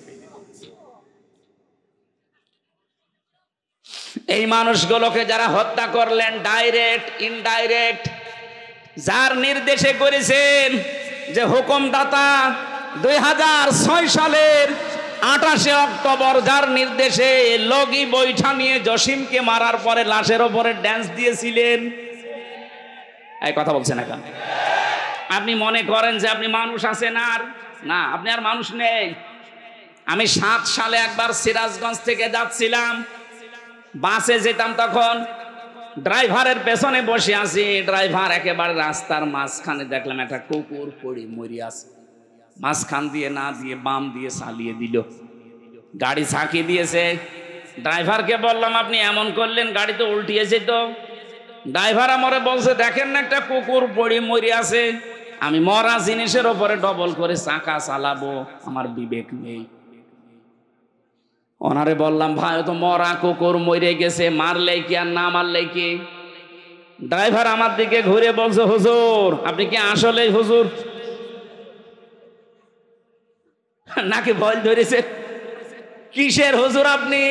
[SPEAKER 1] এই মানুষগুলোকে যারা হত্যা করলেন, ডাইরেক্ট ইনডাইরেক্ট, যার নির্দেশে করেছেন, যে হুকুমদাতা 2006 সালের 28 অক্টোবর যার নির্দেশে লগি বৈঠা নিয়ে জসিমকে মারার পরে লাশের ওপরে ড্যান্স দিয়েছিলেন। এই কথা বলছেন এখন? আপনি মনে করেন যে আপনি মানুষ আছেন? আর না, আপনি আর মানুষ নেই। আমি 7 সালে একবার সিরাজগঞ্জ থেকে যাচ্ছিলাম, বাসে যেতাম, তখন ড্রাইভারের পেছনে বসে আছি। ড্রাইভার একেবারে রাস্তার মাঝখানে দেখলাম একটা কুকুর পড়ে মরে আছে। মাঝখান দিয়ে না দিয়ে বাম দিয়ে চালিয়ে দিল, গাড়ি ঝাঁকিয়ে দিয়েছে। ড্রাইভারকে বললাম আপনি এমন করলেন, গাড়ি তো উল্টিয়েছে। তো ড্রাইভার আমারে বলছে দেখেন না একটা কুকুর পড়ে মরে আছে, আমি মরা জিনিসের ওপরে ডবল করে চাকা চালাবো, আমার বিবেক নেই। ওনারে বললাম ভাই তো মরা কুকুর মরে গেছে, মারলে কি আর না মারলে কি? ড্রাইভার আমার দিকে ঘুরে বলছে হুজুর আপনি কি আসলেই হুজুর নাকি ভয় ধরেছে? কিসের হুজুর আপনি?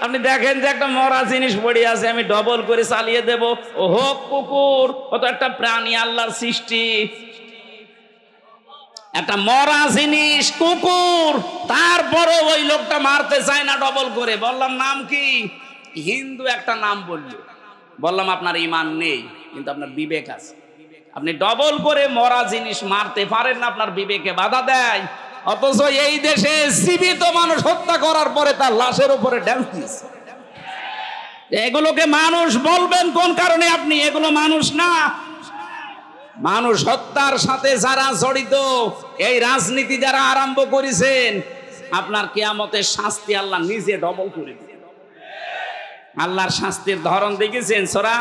[SPEAKER 1] আপনি দেখেন যে একটা মরা জিনিস পড়ে আছে, আমি ডবল করে চালিয়ে দেব। ও হোক কুকুর, ও তো একটা প্রাণী, আল্লাহর সৃষ্টি, একটা মরা জিনিস কুকুর, তারপরে ওই লোকটা মারতে চায় না ডবল করে। বললাম নাম কি? হিন্দু একটা নাম বললো। বললাম আপনার ঈমান নেই, কিন্তু আপনার বিবেক আছে। আপনি ডবল করে মরা জিনিস মারতে পারেন না, আপনার বিবেকে বাধা দেয়। অথচ এই দেশে জীবিত মানুষ হত্যা করার পরে তার লাশের উপরে ড্যান্স দিচ্ছে। এগুলোকে মানুষ বলবেন কোন কারণে? আপনি এগুলো মানুষ না। মানুষ হত্যার সাথে যারা জড়িত, এই রাজনীতি যারা আরম্ভ করেছেন, আপনার কিয়ামতের শাস্তি আল্লাহ নিজে ডবল করে দিবেন। আল্লাহর শাস্তির ধরন দেখেছেন? সূরা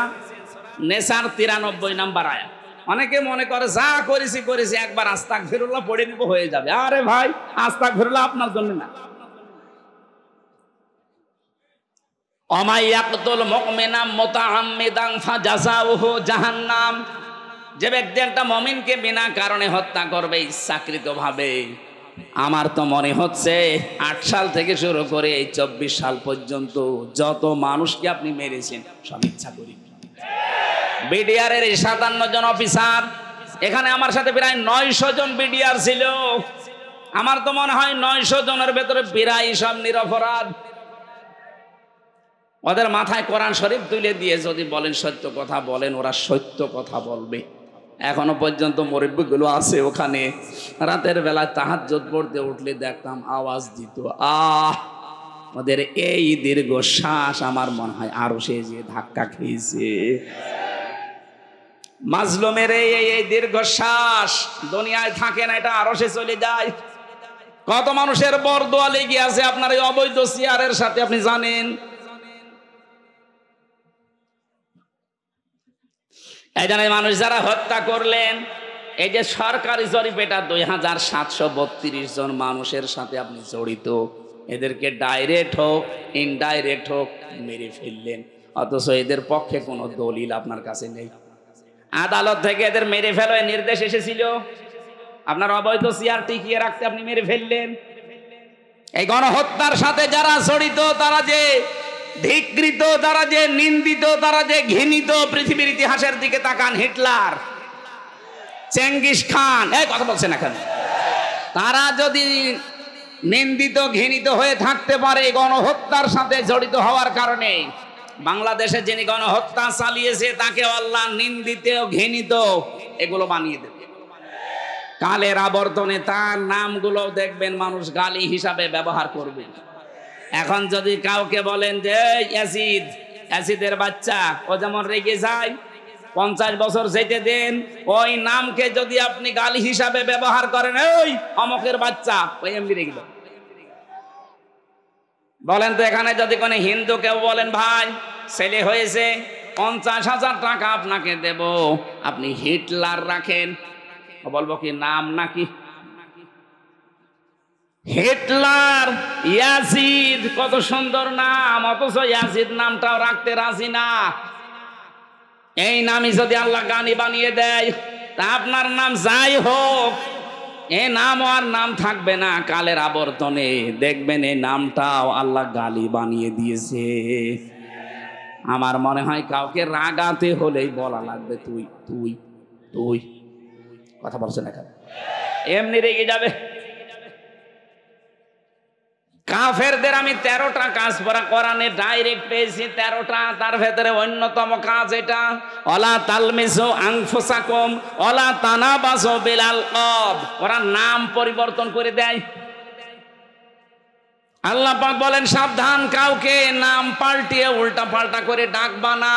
[SPEAKER 1] নেসার 93 নম্বর আয়াত। অনেকে মনে করে যা করেছি করেছি, একবার আস্তাগফিরুল্লাহ পড়ে নিব হয়ে যাবে। আরে ভাই, আস্তাগফিরুল্লাহ আপনার জন্য না। অমাইয়াকতুল মুমিনা মুতাআম্মিদান ফাজাযাউহু জাহান্নাম। যে ব্যক্তি একটা মুমিনকে বিনা কারণে হত্যা করবে ইচ্ছাকৃতভাবে, আমার তো মনে হচ্ছে 8 সাল থেকে শুরু করে এই 24 সাল পর্যন্ত যত মানুষকে আপনি মেরেছেন সব ইচ্ছা করি। বিডিআর এর 57 জন অফিসার, এখানে আমার সাথে প্রায় 900 জন বিডিআর ছিল। আমার তো মনে হয় 900 জনের ভেতরে প্রায় সব নিরপরাধ। ওদের মাথায় কোরআন শরীফ তুলে দিয়ে যদি বলেন সত্য কথা বলেন, ওরা সত্য কথা বলবে। এখনো পর্যন্ত মুরব্বিগুলো আছে ওখানে, রাতের বেলা তাহাজ্জুদ পড়তে উঠলে দেখতাম আওয়াজ দিত, আহ! ওদের এই দীর্ঘ শ্বাস আমার মনে হয় আরো সে যে ধাক্কা খেয়েছে। মাজলুমের এই দীর্ঘশ্বাস দুনিয়ায় থাকে না, এটা আরো সে চলে যায়। কত মানুষের বরদোয়া লেগে আছে আপনার এই অবৈধ চেয়ারের সাথে, আপনি জানেন। এই জন্য মানুষ যারা হত্যা করলেন, এই যে সরকারি জরিপেটা 2732 জন মানুষের সাথে আপনি জড়িত, এদেরকে ডাইরেক্ট হোক ইনডাইরেক্ট হোক মেরে ফেললেন, অথচ এদের পক্ষে কোনো দলিল আপনার কাছে নেই। আদালত থেকে এদের মেরে ফেলার নির্দেশ এসেছিল, আপনার অবৈধ চেয়ার টিকিয়ে রাখতে আপনি মেরে ফেললেন। এই গণহত্যার সাথে যারা জড়িত, তারা যে ধিক্কৃত, তারা যে নিন্দিত, তারা যে ঘৃণিত, পৃথিবীর ইতিহাসের দিকে তাকান, হিটলার, চেঙ্গিস খান, এই কথা বলছেন এখন, তারা যদি নিন্দিত ঘৃণিত হয়ে থাকতে পারে গণহত্যার সাথে জড়িত হওয়ার কারণে, বাংলাদেশে যিনি গণহত্যা চালিয়েছে তাকে আল্লাহ নিন্দিত ঘৃণিত এগুলো বানিয়ে দেবে। কালের আবর্তনে তার নামগুলো দেখবেন মানুষ গালি হিসাবে ব্যবহার করবে। এখন যদি কাউকে বলেন যে অ্যাসিড, অ্যাসিডের বাচ্চা, ও যেমন রেগে যায়, 50 বছর যেতে দেন, ওই নামকে যদি আপনি গালি হিসাবে ব্যবহার করেন, ওই অমকের বাচ্চা, ওই এমনি রেগে যাবে। বলেন তো এখানে যদি কোনো হিন্দু কেউ বলেন ভাই ছেলে হয়েছে 50,000 টাকা আপনাকে দেব, আপনি হিটলার রাখেন, বলবো কি নাম নাকি? হিটলার, ইয়াজিদ, কত সুন্দর নাম, অথচ ইয়াজিদ নামটাও রাখতে রাজি না। এই নামই যদি আল্লাহ গানি বানিয়ে দেয়, তা আপনার নাম যাই হোক, এই নাম আর নাম থাকবে না। কালের আবর্তনে দেখবেন এই নামটাও আল্লাহ গালি বানিয়ে দিয়েছে। আমার মনে হয় কাউকে রাগাতে হলেই বলা লাগবে তুই তুই তুই, কথা বলছেন এখানে, এমনি রেগে যাবে। কাফেরদের আমি 13টা কাজ কোরআনে ডাইরেক্ট পেয়েছি, 13টা। তার ভেতরে অন্যতম কাজ এটা, ওয়ালা তালমিসু আনফুসাকুম ওয়ালা তানাবাসু বিল আলকাব। ওরা নাম পরিবর্তন করে দেয়। আল্লাহ পাক বলেন সাবধান, কাউকে নাম পাল্টিয়ে উল্টা পাল্টা করে ডাকবা না।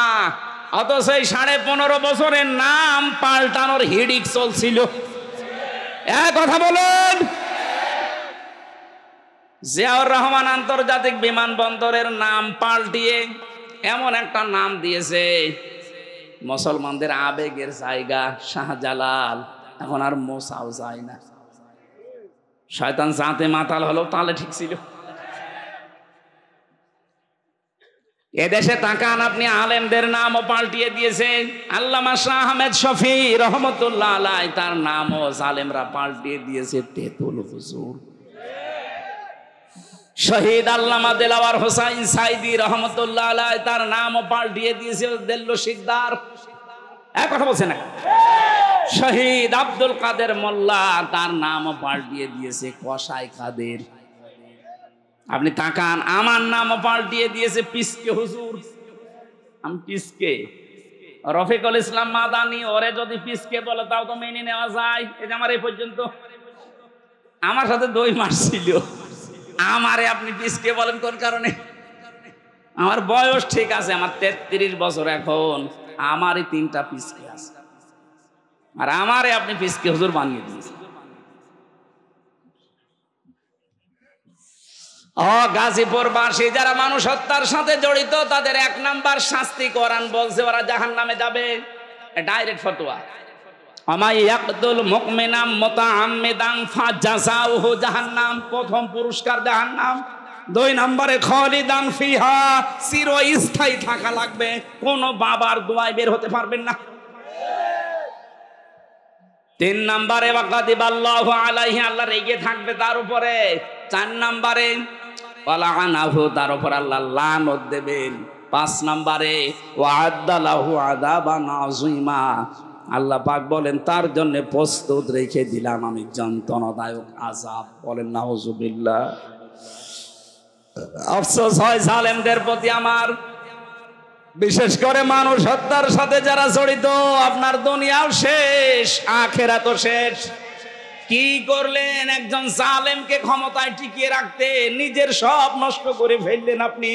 [SPEAKER 1] অথচ এই 15.5 বছরের নাম পাল্টানোর হিড়িক চলছিল। এক কথা বলুন, জিয়াউর রহমান আন্তর্জাতিক বিমানবন্দরের নাম পাল্টিয়ে এমন একটা নাম দিয়েছে, মুসলমানদের আবেগের জায়গা শাহজালাল, এখন আর মোসাও যায় না। শয়তান জাতে মাতাল হলো, তাহলে ঠিক ছিল। এদেশে তাকান আপনি, আলেমদের নামও পাল্টিয়ে দিয়েছে। আল্লামা শাহ আহমেদ শফি রহমতুল্লাহ আলাইহি, তার নামও জালেমরা পাল্টিয়ে দিয়েছে তেতুল হুজুর। শহীদ আল্লামা দেলাওয়ার হোসাইন সাইদি রহমতুল্লাহ আলাইহি, তার নামও পাল্টিয়ে দিয়েছে দেল্লো শিকদার। এক কথা বলছে না। শহীদ আব্দুল কাদের মোল্লা, তার নামও পাল্টিয়ে দিয়েছে কসাই কাদের। আপনি তাকান, আমার নামও পাল্টিয়ে দিয়েছে পিসকে হুজুর। আমি পিসকে, রফিকুল ইসলাম মাদানি, ওরে যদি পিসকে বলে তাও তো মেনে নেওয়া যায়। এই যে আমার এই পর্যন্ত আমার সাথে 2 মাস ছিল, আমারে আপনি পিসকে বলেন কোন কারণে? আমার বয়স ঠিক আছে, আমার 33 বছর এখন, আমারই 3টা পিসকে আছে, আর আমারে আপনি পিসকে হুজুর বানিয়ে দিয়েছেন। গাজীপুরবাসী যারা মানুষ হত্যার সাথে জড়িত, তাদের 1 নাম্বার শাস্তি কোরআন বলছে ওরা জাহান্নামে যাবে, ডাইরেক্ট ফতোয়া। আমাই ইয়াকতুল মুমিনাম মুতাআম্মিদান ফাজাযাউহু জাহান্নাম, প্রথম পুরস্কার জাহান্নাম। 2 নম্বরে খালিদান ফিহা, চিরস্থায়ী থাকা লাগবে, কোন বাবার দোয়ায় বের হতে পারবেন না। তিন নম্বরে ওয়াকাদিবাল্লাহু আলাইহি, আল্লাহ রেগে থাকবে তার উপরে। চার নম্বরে ওয়ালাআনাহু, তার উপর আল্লাহ লানত দেবেন। পাঁচ নম্বরে ওয়াআদ্দা লাহু আযাবান আযীমা, আল্লাহ পাক বলেন তার জন্য প্রস্তুত রেখে দিলাম আমি যন্ত্রণাদায়ক আযাব। বলেন নাউযুবিল্লাহ। আফসোস হয় জালেমদের প্রতি আমার, বিশেষ করে মানুষ হত্যার সাথে যারা জড়িত। আপনার দুনিয়াও শেষ, আখিরাতও শেষ। কি করলেন? একজন জালেমকে ক্ষমতায় টিকিয়ে রাখতে নিজের সব নষ্ট করে ফেললেন আপনি।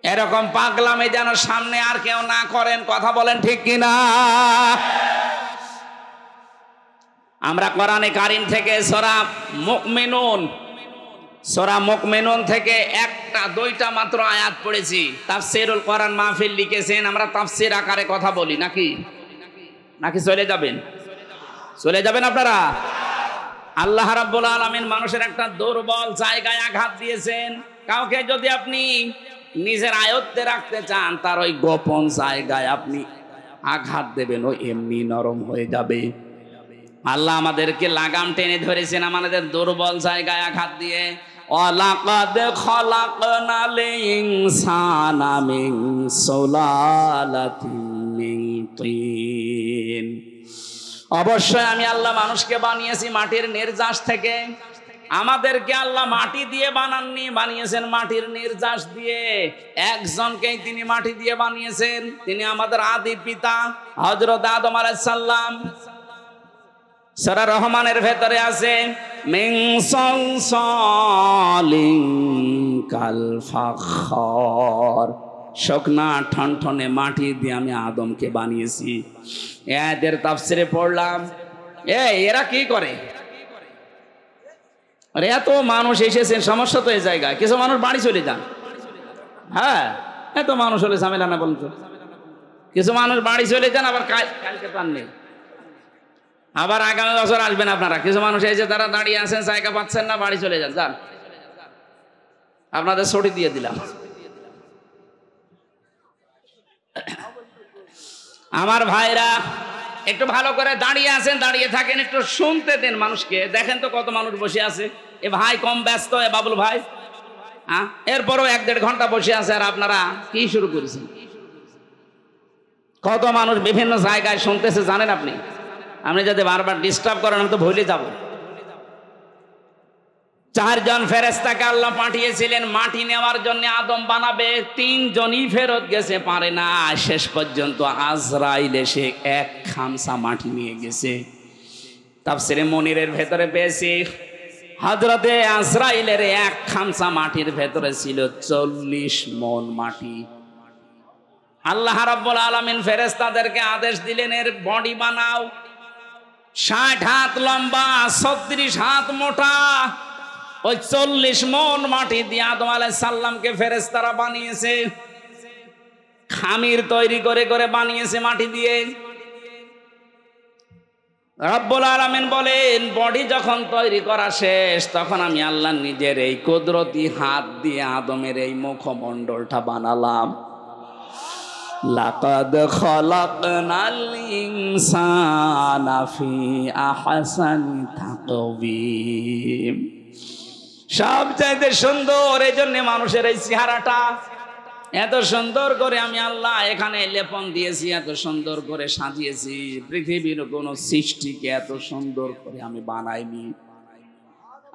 [SPEAKER 1] এরকম পাগলামে যেন সামনে আর কেউ না করেন। কথা বলেন ঠিক কিনা? আমরা কোরআনে কারীম থেকে সূরা মুমিনুন থেকে একটা দুইটা মাত্র আয়াত পড়েছি। তাফসীরুল কোরআন মাহফিল লিখেছেন, আমরা তাফসীর আকারে কথা বলি নাকি চলে যাবেন আপনারা? আল্লাহ রাব্বুল আলামিন মানুষের একটা দুর্বল জায়গায় আঘাত দিয়েছেন। কাউকে যদি আপনি নিজের আয়ত্তে রাখতে চান, তার ওই গোপন জায়গায় আপনি আঘাত দেবেন, ও এমনি নরম হয়ে যাবে। আল্লাহ আমাদেরকে লাগাম টেনে ধরেছেন আমাদের দুর্বল জায়গায় আঘাত দিয়ে। ওয়ালাকাদ খলাকনাল ইনসানা মিন সুলালাতিন মিন তিন, অবশ্যই আমি আল্লাহ মানুষকে বানিয়েছি মাটির নির্যাস থেকে। আমাদেরকে আল্লাহ মাটি দিয়ে বানাননি, বানিয়েছেন মাটির নির্যাস দিয়ে। একজনকেই তিনি মাটি দিয়ে বানিয়েছেন, তিনি আমাদের আদি পিতা হযরত আদম আলাইহিস সালাম। সূরা রহমানের ভেতরে আছে মিন সালসালিন কাল ফাখর, শুকনা ঠনঠনে মাটি দিয়ে আমি আদমকে বানিয়েছি। এদের তাফসিরে পড়লাম, এরা কি করে? আরে এত মানুষ এসেছেন, সমস্যা তো এই জায়গায়। কিছু মানুষ বাড়ি চলে যান। হ্যাঁ, এত মানুষ হলে ঝামেলা না বলতো। কিছু মানুষ বাড়ি চলে যান, আবার কালকে পান নেই, আবার আগামী বছর আসবেন আপনারা। কিছু মানুষ এই যে তারা দাঁড়িয়ে আছেন, জায়গা পাচ্ছেন না, বাড়ি চলে যান। আপনাদের ছুটি দিয়ে দিলাম। আমার ভাইরা একটু ভালো করে দাঁড়িয়ে আছেন, দাঁড়িয়ে থাকেন, একটু শুনতে দেন মানুষকে। দেখেন তো কত মানুষ বসে আছে। এ ভাই কম ব্যস্ত, এ বাবুল ভাই, এরপরও 1-1.5 ঘন্টা বসে আছে, আর আপনারা কি শুরু করেছেন? কত মানুষ বিভিন্ন জায়গায় শুনতেছে জানেন আপনি? আপনি যদি বারবার ডিস্টার্ব করেন, আমি তো ভুলে যাব। 4 জন ফেরেশতাকে আল্লাহ পাঠিয়েছিলেন মাটি নেওয়ার জন্য, আদম বানাবে। 3 জনই ফেরত গেছে, পারে না। শেষ পর্যন্ত আজরাইল এসে 1 খামসা মাটি নিয়ে গেছে। তাফসীরে মুনিরের ভেতরে পেয়েছি, হযরতে আজরাইলের 1 খামসা মাটির ভেতরে ছিল 40 মণ মাটি। আল্লাহ রাব্বুল আলামিন ফেরেশতাদেরকে আদেশ দিলেন, এর বডি বানাও। 60 হাত লম্বা, 36 হাত মোটা। ওই 40 মণ মাটি দিয়ে আদম আলাইহিস সালামকে ফেরেশতারা বানিয়েছে। খামির তৈরি করে করে বানিয়েছে মাটি দিয়ে। রব্বুল আলামিন বলেন, বডি যখন তৈরি করা শেষ, তখন আমি আল্লাহ নিজের এই কুদরতি হাত দিয়ে আদমের এই মুখমণ্ডলটা বানালাম। লাকাদ খলাকনাল ইনসানা ফি আহসানি তাকওয়িম, সবচাইতে সুন্দর। এই জন্য মানুষের এই চেহারাটা এত সুন্দর করে আমি আল্লাহ এখানে লেপন দিয়েছি, এত সুন্দর করে সাজিয়েছি। পৃথিবীর কোন সৃষ্টিকে এত সুন্দর করে আমি বানাইনি।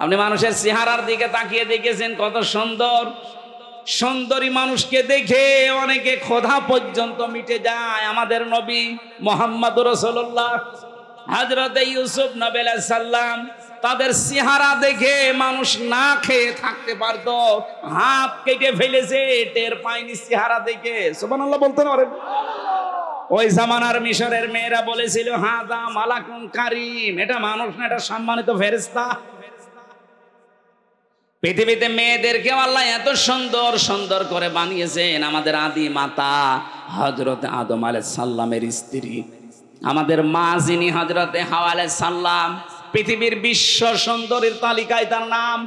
[SPEAKER 1] আপনি মানুষের চেহারার দিকে তাকিয়ে দেখেছেন কত সুন্দর? সুন্দরী মানুষকে দেখে অনেকে ক্ষুধা পর্যন্ত মিটে যায়। আমাদের নবী মুহাম্মদুর রাসূলুল্লাহ, হযরত ইউসুফ নবী আলাইহিস সালাম, তাদের চেহারা দেখে মানুষ না খেয়ে থাকতে পারত, হাত কেটে ফেলেছে, টের পায়নি চেহারা দেখে। সুবহানাল্লাহ বলতে পারেন? ওই জামানার মিশরের মেয়েরা বলেছিল, হাযা মালাকুন কারীম, এটা মানুষ না, এটা সম্মানিত ফেরেশতা। পৃথিবীতে মেয়েদেরকেও আল্লাহ এত সুন্দর সুন্দর করে বানিয়েছেন। আমাদের আদি মাতা হযরত আদম আলাইহিস সালামের স্ত্রী, আমাদের মা যিনি হযরতে হাওয়া আলাইহিস সালাম, পৃথিবীর বিশ্ব সুন্দরীর তালিকায় তার নাম।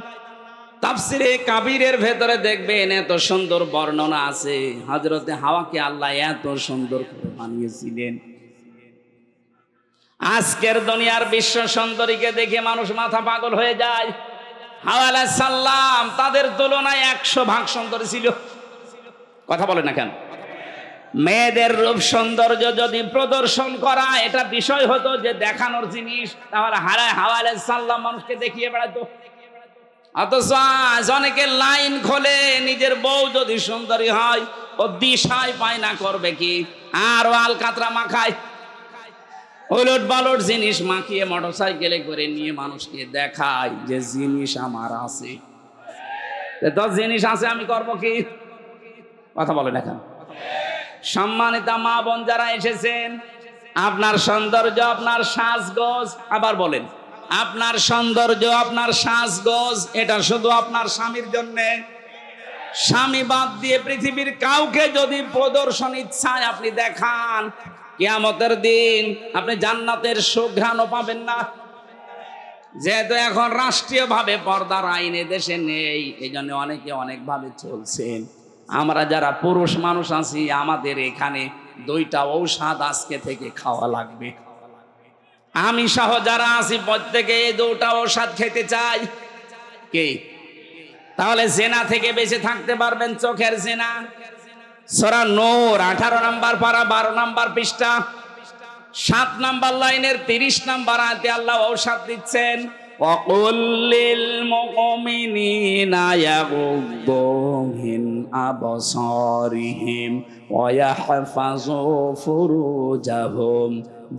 [SPEAKER 1] তাফসিরে কাবীরের ভেতরে দেখবেন এত সুন্দর বর্ণনা আছে, হযরতে হাওয়াকে আল্লাহ এত সুন্দর করে বানিয়েছিলেন। আজকের দুনিয়ার বিশ্ব সুন্দরীকে দেখে মানুষ মাথা পাগল হয়ে যায়। হাওয়া আলাইহিস সালাম তাদের তুলনায় 100 ভাগ সুন্দরী ছিল। কথা বলে না কেন? মেয়েদের রূপ সৌন্দর্য যদি প্রদর্শন করা এটা বিষয় হতো যে দেখানোর জিনিস, তাহলে হাওয়া আলাইহিস সালাম মানুষকে দেখিয়ে বেড়াতো। অথচ আজ অনেকে লাইন খোলে, নিজের বউ যদি সুন্দরী হয় ও দিশায় পায় না করবে কি, আর আলকাতরা মাখায়, ওলট পালট জিনিস মাখিয়ে মোটরসাইকেলে করে নিয়ে মানুষকে দেখায় যে জিনিস আমার আছে। তো জিনিস আছে, আমি করব কি? কথা বলে না কেন? সম্মানিতা মা বোন যারা এসেছেন, আপনার সৌন্দর্য, আপনার সাজগোজ, আবার বলেন আপনার সৌন্দর্য, আপনার সাজগোজ এটা শুধু আপনার স্বামীর জন্য। স্বামী বাদ দিয়ে পৃথিবীর কাউকে যদি প্রদর্শন ইচ্ছায় আপনি দেখান, কিয়ামতের দিন আপনি জান্নাতের সুঘ্রাণও পাবেন না। যেহেতু এখন রাষ্ট্রীয়ভাবে পর্দার আইন দেশে নেই, এই জন্য অনেকে অনেকভাবে চলছেন। আমরা যারা পুরুষ মানুষ আছি, আমাদের এখানে 2টা ঔষধ আজকে থেকে খাওয়া লাগবে। আমি সহ যারা আছি প্রত্যেকে এই 2টা ঔষধ খেতে চাই। কে? তাহলে জেনা থেকে বেঁচে থাকতে পারবেন। চোখের জেনা, সূরা নূর 18 নম্বর পারা 12 নম্বর পৃষ্ঠা 7 নম্বর লাইনের 30 নম্বর আয়াতে আল্লাহ ঔষধ দিচ্ছেন, ওয়াকুল লিল মুমিনিনা ইয়াগুদ্দু মিন আবসারিহিম ওয়া ইয়াহফাযু ফুরুজাহুম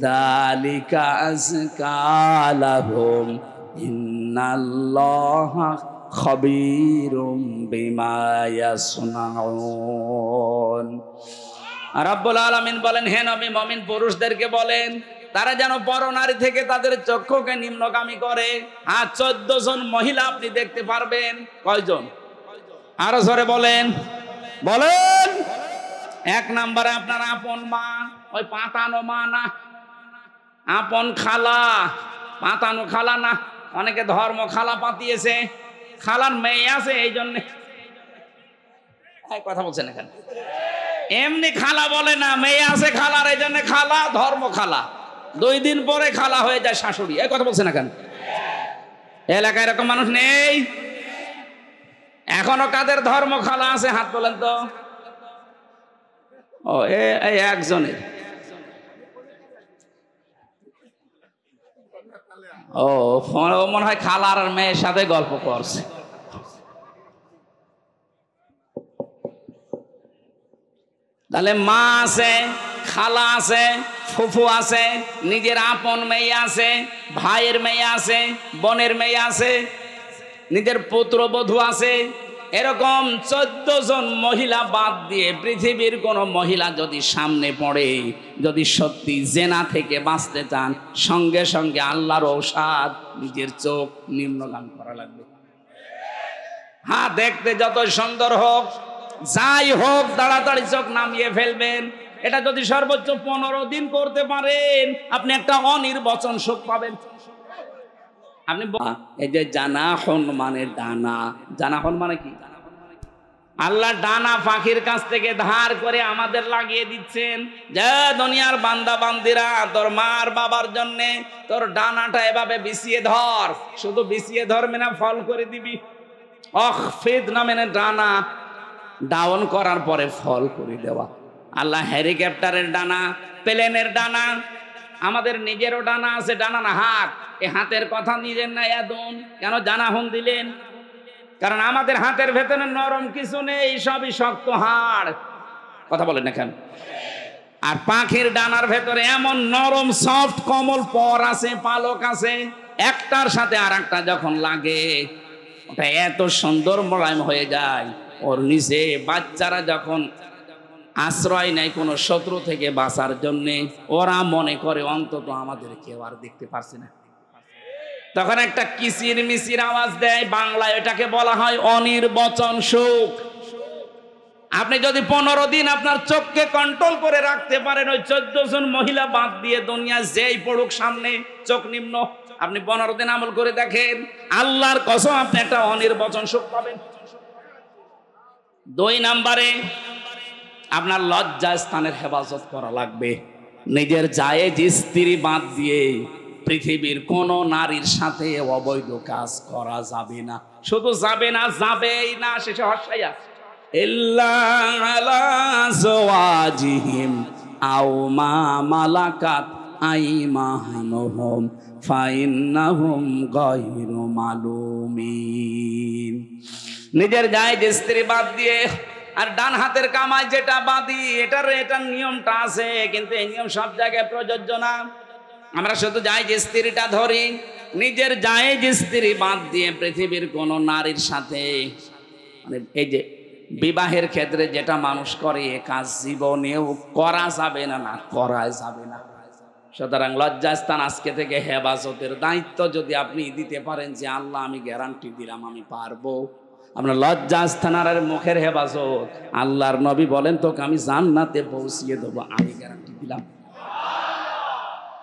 [SPEAKER 1] যালিকা আযকা লাহুম ইন্নাল্লাহা খাবীরুম বিমা ইয়াসনাউন। রাব্বুল আলামিন বলেন, হে নবী মুমিন পুরুষদেরকে বলেন তারা যেন পরনারী থেকে তাদের চক্ষুকে নিম্নগামী করে। আর 14 জন মহিলা আপনি দেখতে পারবেন। কয়জন? আরো জোরে বলেন, বলেন। 1 নম্বরে আপনার আপন মা, ওই পাতানো মা না, আপন খালা, পাতানো খালা না। অনেকে ধর্ম খালা পাতিয়েছে, খালার মেয়ে আছে এই জন্য। কথা বলছেন এখানে, এমনি খালা বলে না, মেয়ে আছে খালার, এই জন্য খালা, ধর্ম খালা। 2 দিন পরে খালা হয়ে যায় শাশুড়ি। এই কথা বলছেন এখানে। এলাকায় এরকম মানুষ নেই? এখনো কাদের ধর্ম খালা আছে হাত তোলেন তো। ও এই একজনের। ও মনে হয় খালার মেয়ের সাথে গল্প করছে। তাহলে মা আছে, খালা আছে, ফুফু আছে, নিজের আপন মেয়ে আছে, ভাইয়ের মেয়ে আছে, বোনের মেয়ে আছে, নিজের পুত্রবধূ আছে। এরকম 14 জন মহিলা বাদ দিয়ে পৃথিবীর কোন মহিলা যদি সামনে পড়ে, যদি সত্যি জেনা থেকে বাঁচতে চান, সঙ্গে সঙ্গে আল্লাহর ঔষধ নিজের চোখ নিম্নগামী করা লাগবে। হ্যাঁ, দেখতে যত সুন্দর হোক, যাই হোক, তাড়াতাড়ি চোখ নামিয়ে ফেলবেন। এটা যদি সর্বোচ্চ 15 দিন করতে পারেন, আপনি একটা অনির্বচন সুখ পাবেন। আপনি এই যে জানাহন মানে ডানা, জানাহন মানে কি? আল্লাহ ডানা পাখির কাছ থেকে ধার করে আমাদের লাগিয়ে দিচ্ছেন, যে দুনিয়ার বান্দা বান্দিরা, তোর মার বাবার জন্য তোর ডানাটা এভাবে বিছিয়ে ধর। শুধু বিছিয়ে ধরবে না, ফল করে দিবি। অখফিদ নামে ডানা ডাউন করার পরে ফল করে দেওয়া। আল্লাহ হেলিকপ্টারের ডানা, প্লেনের ডানা, আমাদের নিজেরও ডানা আছে। ডানা না হাত, এই হাতের কথা নিজের না এদন কেন জানাহুন দিলেন? কারণ আমাদের হাতের ভেতরে নরম কিছু নেই, সবই শক্ত হাড়। কথা বলেন না কেন? আর পাখির ডানার ভেতরে এমন নরম সফট কোমল পর আছে, পালক আছে, একটার সাথে আর একটা যখন লাগে ওটা এত সুন্দর মোলায়েম হয়ে যায়। ওর নিচে বাচ্চারা যখন আশ্রয় নেয় কোনো শত্রু থেকে বাঁচার জন্যে, ওরা মনে করে অন্তত আমাদের কেউ আর দেখতে পারছে না, তখন একটা কিচির মিচির আওয়াজ দেয়। বাংলায় এটাকে বলা হয় অনির্বচন সুখ। আপনি যদি 15 দিন আপনার চোখকে কন্ট্রোল করে রাখতে পারেন, ওই 14 জন মহিলা বাদ দিয়ে দুনিয়া যেই পড়ুক সামনে, চোখ নিম্ন, আপনি 15 দিন আমল করে দেখেন, আল্লাহর কসম আপনি একটা অনির্বচন সুখ পাবেন। 2 নম্বরে আপনার লজ্জা স্থানের হেফাজত করা লাগবে। নিজের জায়েজ স্ত্রী বাদ দিয়ে পৃথিবীর কোন নারীর সাথে অবৈধ কাজ করা যাবে না। শুধু যাবে না, যাবেই না, শেষে হসাইয়া ইল্লা আলা যাওয়াজিহিম আও মা মালাকাত আইমানুহুম ফাইন্নাহুম গায়রু মালুমিন। নিজের জায়েজ স্ত্রী বাদ দিয়ে আর ডান হাতের কামাই যেটা বাদি, এটার নিয়মটা আছে, কিন্তু এই নিয়ম সব জায়গায় প্রযোজ্য না। আমরা শুধু জায়েজ স্ত্রীটা ধরি, নিজের জায়েজ স্ত্রী বাদ দিয়ে পৃথিবীর কোন নারীর সাথে, মানে এই যে বিবাহের ক্ষেত্রে যেটা মানুষ করে, এ কাজ জীবনেও করা যাবে না, না করা যাবে না। সুতরাং লজ্জাস্থান আজকে থেকে হেফাজতের দায়িত্ব যদি আপনি দিতে পারেন যে আল্লাহ আমি গ্যারান্টি দিলাম আমি পারবো, আপনার লজ্জাস্থানের মুখের হেফাজত, আল্লাহর নবী বলেন তোকে আমি জান্নাতে পৌঁছিয়ে দেবো, আমি গ্যারান্টি দিলাম।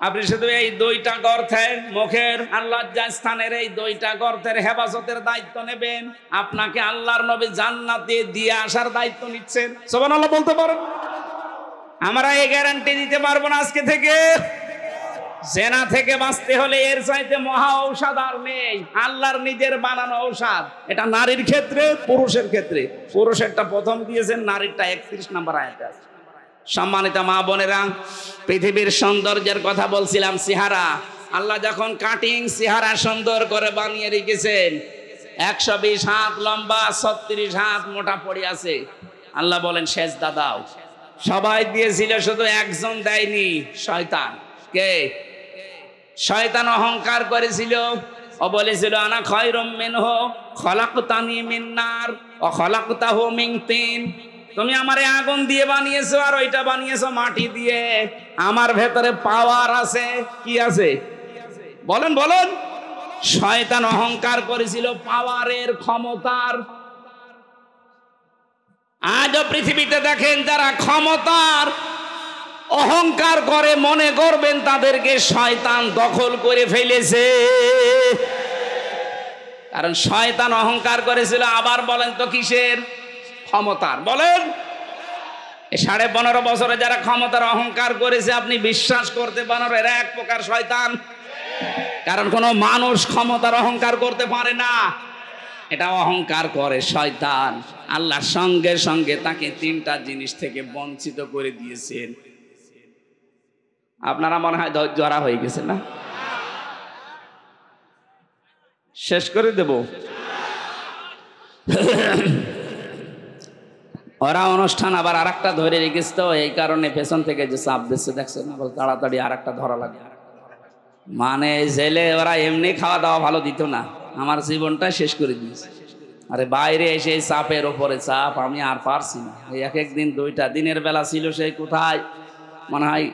[SPEAKER 1] আপনি শুধু এই দুইটা গর্তের মুখের আর লজ্জাস্থানের এই দুইটা গর্তের হেফাজতের দায়িত্ব নেবেন, আপনাকে আল্লাহর নবী জান্নাতে দিয়ে আসার দায়িত্ব নিচ্ছেন। সুবহানাল্লাহ বলতে পারেন? আমরা এই গ্যারান্টি দিতে পারবো না আজকে থেকে। জেনা থেকে বাঁচতে হলে এর চাইতে মহা ঔষধ আর নেই, আল্লাহর নিজের বানানো ঔষধ। এটা নারীর ক্ষেত্রে, পুরুষের ক্ষেত্রে। পুরুষেরটা প্রথম দিয়েছেন, নারীরটা 31 নম্বর আয়াতে আছে। সম্মানিত মা বোনেরা, পৃথিবীর সৌন্দর্যের কথা বলছিলাম, চেহারা। আল্লাহ যখন কাটিং চেহারা সুন্দর করে বানিয়ে রেখেছেন, 120 হাত লম্বা, 36 হাত মোটা পড়ে আছে। আল্লাহ বলেন সেজদা দাও। সবাই দিয়েছিল, শুধু একজন দেয়নি, শয়তান। কে? শয়তান অহংকার করেছিল, ও বলেছিল আনা খায়রুম মিনহু খলাকতানি মিন নার ওয়া খলাকতাহু মিন তিন। তুমি আমারে আগুন দিয়ে বানিয়েছো আর ওইটা বানিয়েছো মাটি দিয়ে। আমার ভেতরে পাওয়ার আছে। কি আছে বলেন বলেন? শয়তান অহংকার করেছিল পাওয়ারের, ক্ষমতার। আজও পৃথিবীতে দেখেন যারা ক্ষমতার অহংকার করে, মনে করবেন তাদেরকে শয়তান দখল করে ফেলেছে। কারণ শয়তান অহংকার করেছিল। আবার বলেন তো কিসের? ক্ষমতার। বলেন, 15.5 বছরে যারা ক্ষমতার অহংকার করেছে, আপনি বিশ্বাস করতে পারেন এরা এক প্রকার শয়তান। কারণ কোনো মানুষ ক্ষমতার অহংকার করতে পারে না, এটা অহংকার করে শয়তান। আল্লাহর সঙ্গে সঙ্গে তাকে 3টা জিনিস থেকে বঞ্চিত করে দিয়েছেন। আপনারা মনে হয় জড়া হয়ে গেছে না? শেষ করে দেব। ওরা অনুষ্ঠান আবার আরেকটা ধরে রেখেছে, তো এই কারণে পেছন থেকে যে চাপ দিচ্ছে দেখছেন, তাড়াতাড়ি আরেকটা ধরা লাগে। মানে জেলে ওরা এমনি খাওয়া দাওয়া ভালো দিত না, আমার জীবনটা শেষ করে দিয়েছে। আরে বাইরে এসে চাপের ওপরে চাপ, আমি আর পারছি না। এই এক দিন 2টা দিনের বেলা ছিল, সেই কোথায় মনে হয়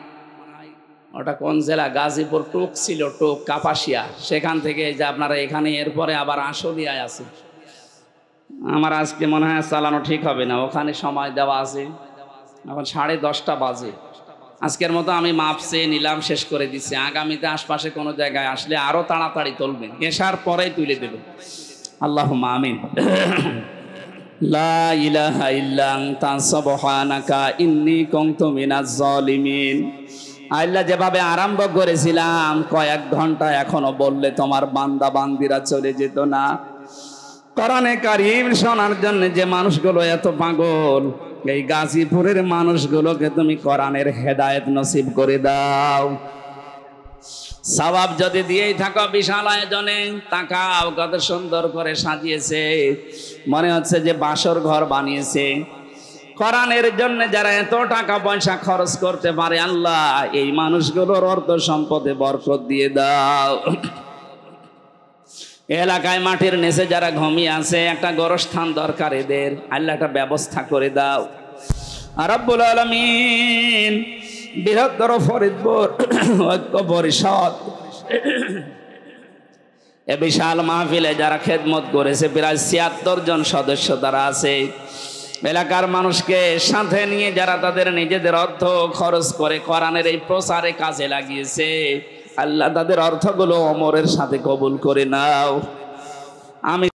[SPEAKER 1] ওটা কোন জেলা, গাজীপুর টোক ছিল, টোক কাপাসিয়া, সেখান থেকে যে আপনারা এখানে, এরপরে আবার আশুলিয়ায় আছে। আমার আজকে মনে হয় চালানো ঠিক হবে না, ওখানে সময় দেওয়া আছে। এখন 10:30 বাজে। আজকের মতো আমি মাপ চেয়ে নিলাম, শেষ করে দিচ্ছি। আগামীতে আশপাশে কোনো জায়গায় আসলে আরো তাড়াতাড়ি তুলবেন, এসার পরেই তুলে দেবেন। আল্লাহুম্মা আমিন। লা ইলাহা ইল্লা আনতা সুবহানাকা ইন্নী কুনতু মিনাজ জালিমিন। আল্লাহ যেভাবে আরম্ভ করেছিলাম, কয়েক ঘন্টা এখনো বললে তোমার বান্দা বান্দিরা চলে যেত না। কোরআনে কারীম শোনার জন্য যে মানুষগুলো এত পাগল, এই গাজীপুরের মানুষগুলোকে তুমি কোরআনের হেদায়েত নসিব করে দাও। সওয়াব যদি দিয়েই থাকো, বিশাল আয়োজনে তাকাও কত সুন্দর করে সাজিয়েছে, মনে হচ্ছে যে বাসর ঘর বানিয়েছে। কোরআনের জন্য যারা এত টাকা পয়সা খরচ করতে পারে, আল্লাহ এই মানুষগুলোর অর্থ সম্পদে বরকত দিয়ে দাও। এলাকায় মাটির নিচে যারা ঘুমিয়ে আছে, একটা গোরস্থান দরকার এদের, আল্লাহ একটা ব্যবস্থা করে দাও। রব্বুল আলামিন বৃহত্তর ফরিদপুর ঐক্য পরিষদ এ বিশাল মাহফিলে যারা খেদমত করেছে, প্রায় 76 জন সদস্য তারা আছে। এলাকার মানুষকে সাথে নিয়ে যারা তাদের নিজেদের অর্থ খরচ করে কোরআনের এই প্রচারে কাজে লাগিয়েছে, আল্লাহ তাদের অর্থগুলো ওমরের সাথে কবুল করে নাও। আমি